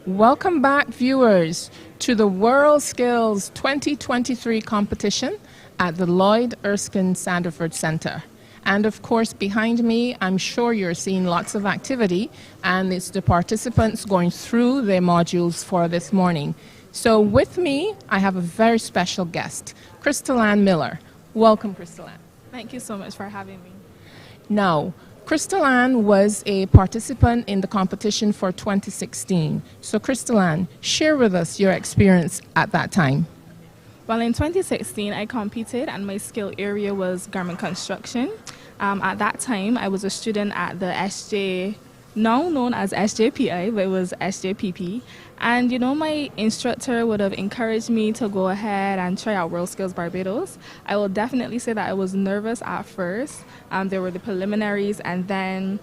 [SPEAKER 7] Welcome back, viewers, to the World Skills 2023 competition at the Lloyd Erskine Sandiford Center. And of course, behind me, I'm sure you're seeing lots of activity, and it's the participants going through their modules for this morning. So with me, I have a very special guest, Crystal Ann Miller. Welcome, Crystal Ann.
[SPEAKER 11] Thank you so much for having me.
[SPEAKER 7] Now, Crystal Ann was a participant in the competition for 2016. So Crystal Ann, share with us your experience at that time.
[SPEAKER 11] Well, in 2016, I competed and my skill area was garment construction. At that time, I was a student at the SJ, now known as SJPI, but it was SJPP. And you know, my instructor would have encouraged me to go ahead and try out World Skills Barbados. I will definitely say that I was nervous at first. There were the preliminaries, and then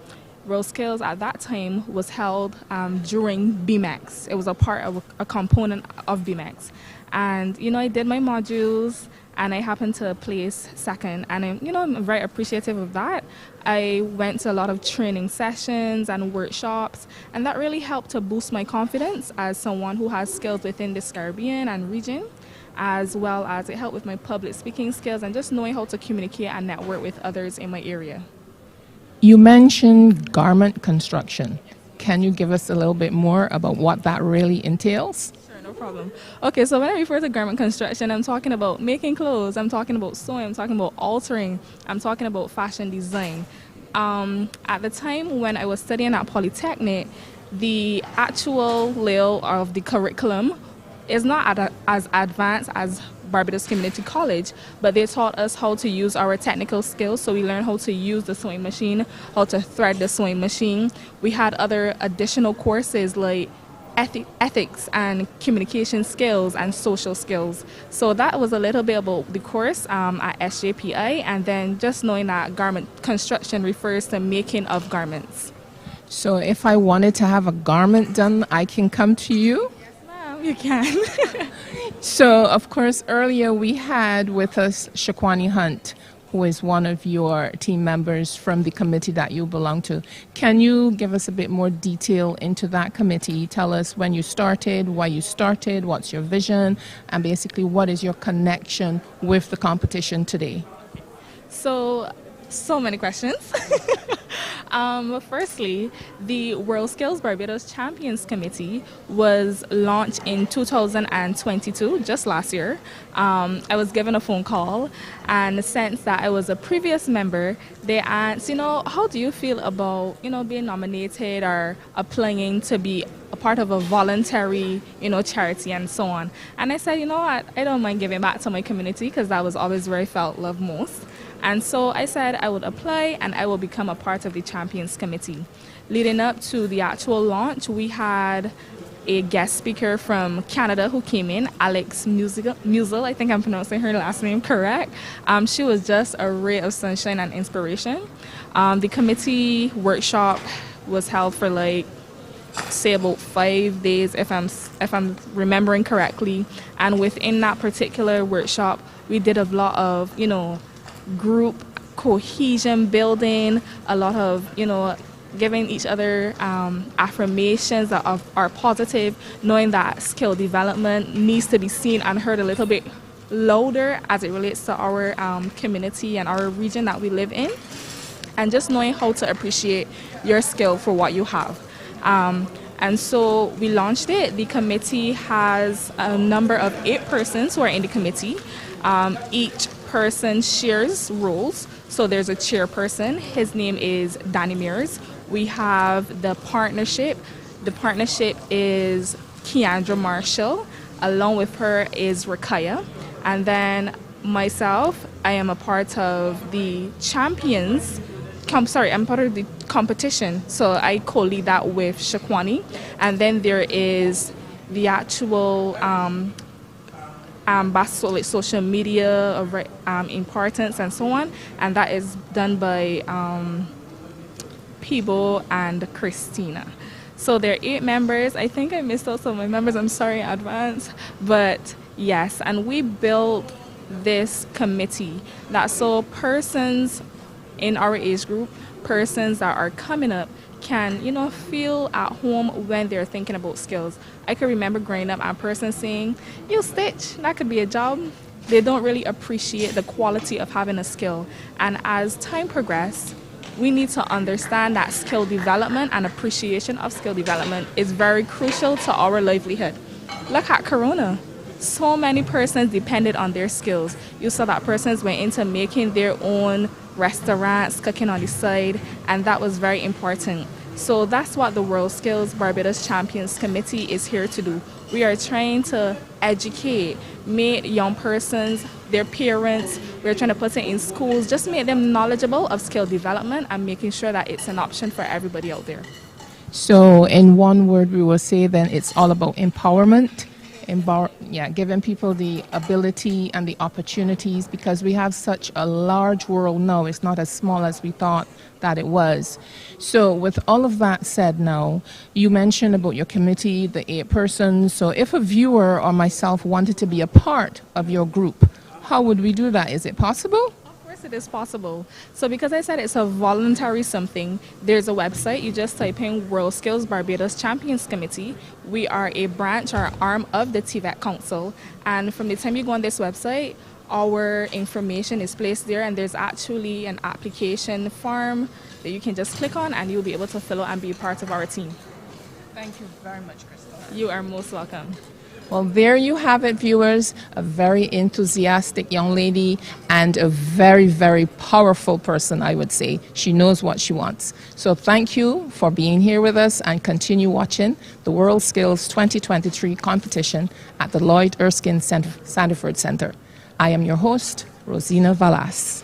[SPEAKER 11] World Skills at that time was held during BMAX. It was a part of a component of BMAX. And you know, I did my modules and I happened to place second, and I'm very appreciative of that. I went to a lot of training sessions and workshops, and that really helped to boost my confidence as someone who has skills within this Caribbean and region, as well as it helped with my public speaking skills and just knowing how to communicate and network with others in my area.
[SPEAKER 7] You mentioned garment construction. Can you give us a little bit more about what that really entails?
[SPEAKER 11] No problem. Okay, so when I refer to garment construction, I'm talking about making clothes, I'm talking about sewing, I'm talking about altering, I'm talking about fashion design. At the time when I was studying at Polytechnic, the actual layout of the curriculum is not as advanced as Barbados Community College, but they taught us how to use our technical skills. So we learned how to use the sewing machine, how to thread the sewing machine. We had other additional courses like ethics and communication skills and social skills. So that was a little bit about the course at SJPI, and then just knowing that garment construction refers to making of garments.
[SPEAKER 7] So if I wanted to have a garment done, I can come to you?
[SPEAKER 11] Yes, ma'am, you can.
[SPEAKER 7] So, of course, earlier we had with us Shaquani Hunt, who is one of your team members from the committee that you belong to. Can you give us a bit more detail into that committee? Tell us when you started, why you started, what's your vision, and basically what is your connection with the competition today?
[SPEAKER 11] So many questions. Firstly, the World Skills Barbados Champions Committee was launched in 2022, just last year. I was given a phone call, and since that I was a previous member, they asked, how do you feel about, being nominated or applying to be a part of a voluntary, charity and so on. And I said, what, I don't mind giving back to my community because that was always where I felt loved most. And so I said I would apply and I will become a part of the Champions Committee. Leading up to the actual launch, we had a guest speaker from Canada who came in, Alex Musel, I think I'm pronouncing her last name correct. She was just a ray of sunshine and inspiration. The committee workshop was held for say about 5 days if I'm remembering correctly. And within that particular workshop, we did a lot of, group cohesion building, a lot of, giving each other affirmations that are positive, knowing that skill development needs to be seen and heard a little bit louder as it relates to our community and our region that we live in, and just knowing how to appreciate your skill for what you have. And so we launched it. The committee has a number of 8 persons who are in the committee. Each person shares roles. So there's a chairperson. His name is Danny Mears. We have the partnership. The partnership is Keandra Marshall. Along with her is Rakaya. And then myself, I am a part of the champions. I'm part of the competition. So I co-lead that with Shaquani. And then there is the actual social media of importance and so on, and that is done by Peebo and Christina. So there are 8 members. I think I missed out some of my members, I'm sorry in advance, but yes, and we built this committee that so persons in our age group, persons that are coming up can, feel at home when they're thinking about skills. I can remember growing up and a person saying, you stitch, that could be a job. They don't really appreciate the quality of having a skill. And as time progresses, we need to understand that skill development and appreciation of skill development is very crucial to our livelihood. Look at Corona. So many persons depended on their skills. You saw that persons went into making their own restaurants, cooking on the side, and that was very important. So that's what the World Skills Barbados Champions Committee is here to do. We are trying to educate, make young persons, their parents, we're trying to put it in schools, just make them knowledgeable of skill development and making sure that it's an option for everybody out there.
[SPEAKER 12] So in one word, we will say then it's all about empowerment. Giving people the ability and the opportunities, because we have such a large world now. It's not as small as we thought that it was. So with all of that said now, you mentioned about your committee, the 8 persons. So if a viewer or myself wanted to be a part of your group, how would we do that? Is it possible?
[SPEAKER 11] It is possible. So because I said it's a voluntary something, there's a website. You just type in World Skills Barbados Champions Committee. We are a branch or arm of the TVET Council. And from the time you go on this website, our information is placed there, and there's actually an application form that you can just click on and you'll be able to fill out and be part of our team.
[SPEAKER 12] Thank you very much, Crystal.
[SPEAKER 11] You are most welcome.
[SPEAKER 12] Well, there you have it, viewers. A very enthusiastic young lady and a very, very powerful person, I would say. She knows what she wants. So thank you for being here with us, and continue watching the World Skills 2023 competition at the Lloyd Erskine Sandiford Center. I am your host, Rosina Valas.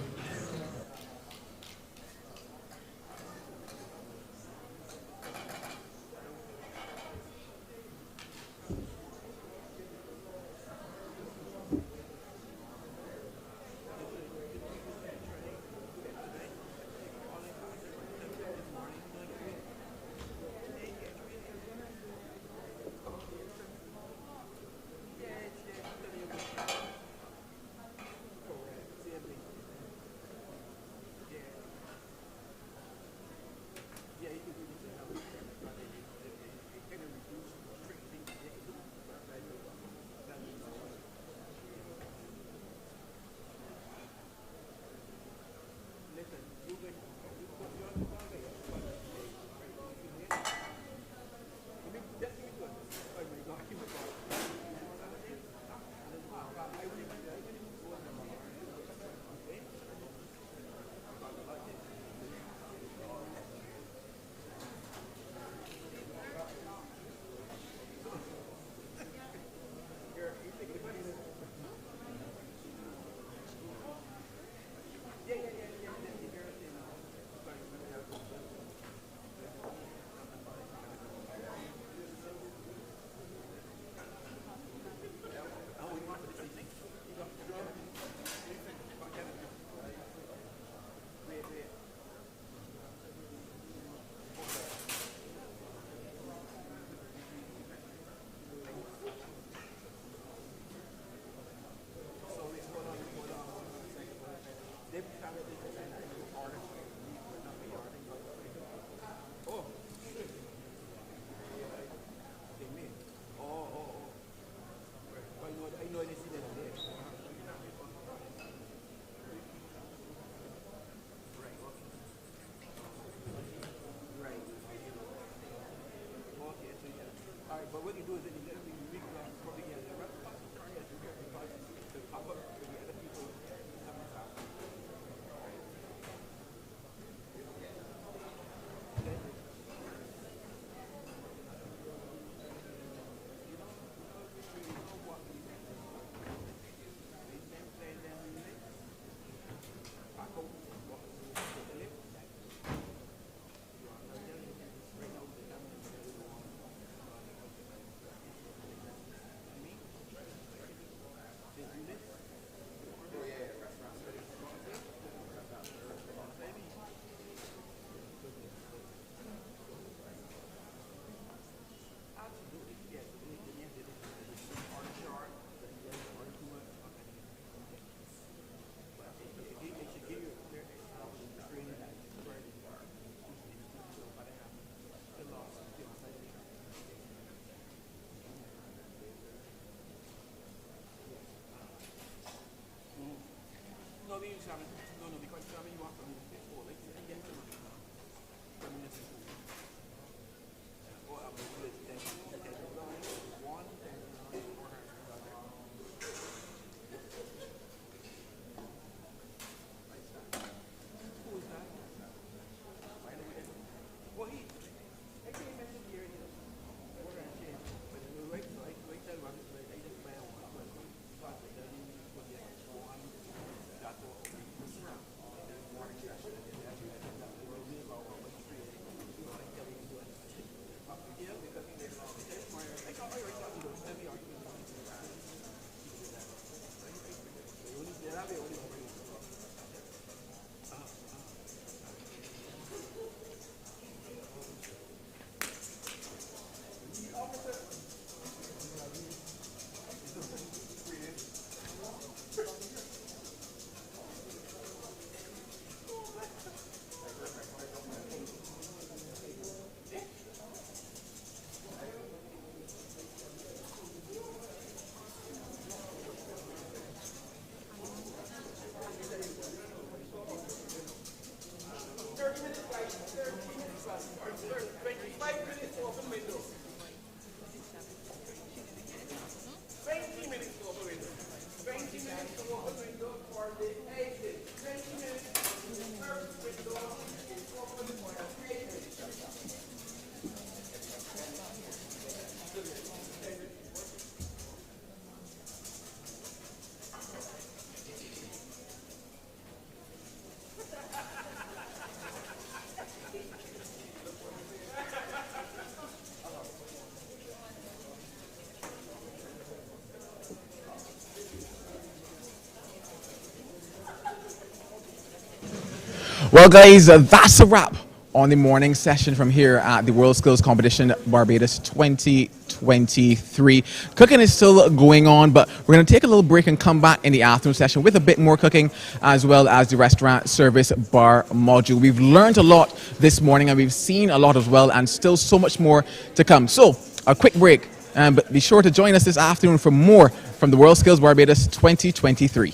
[SPEAKER 2] Well, guys, that's a wrap on the morning session from here at the World Skills Competition Barbados 2023. Cooking is still going on, but we're going to take a little break and come back in the afternoon session with a bit more cooking, as well as the restaurant service bar module. We've learned a lot this morning, and we've seen a lot as well, and still so much more to come. So, a quick break, but be sure to join us this afternoon for more from the World Skills Barbados 2023.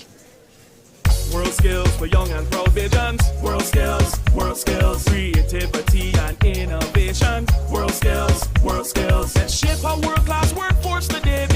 [SPEAKER 6] World skills for young and proud Bajans. World skills, creativity and innovation. World skills, let's shape a world-class workforce today.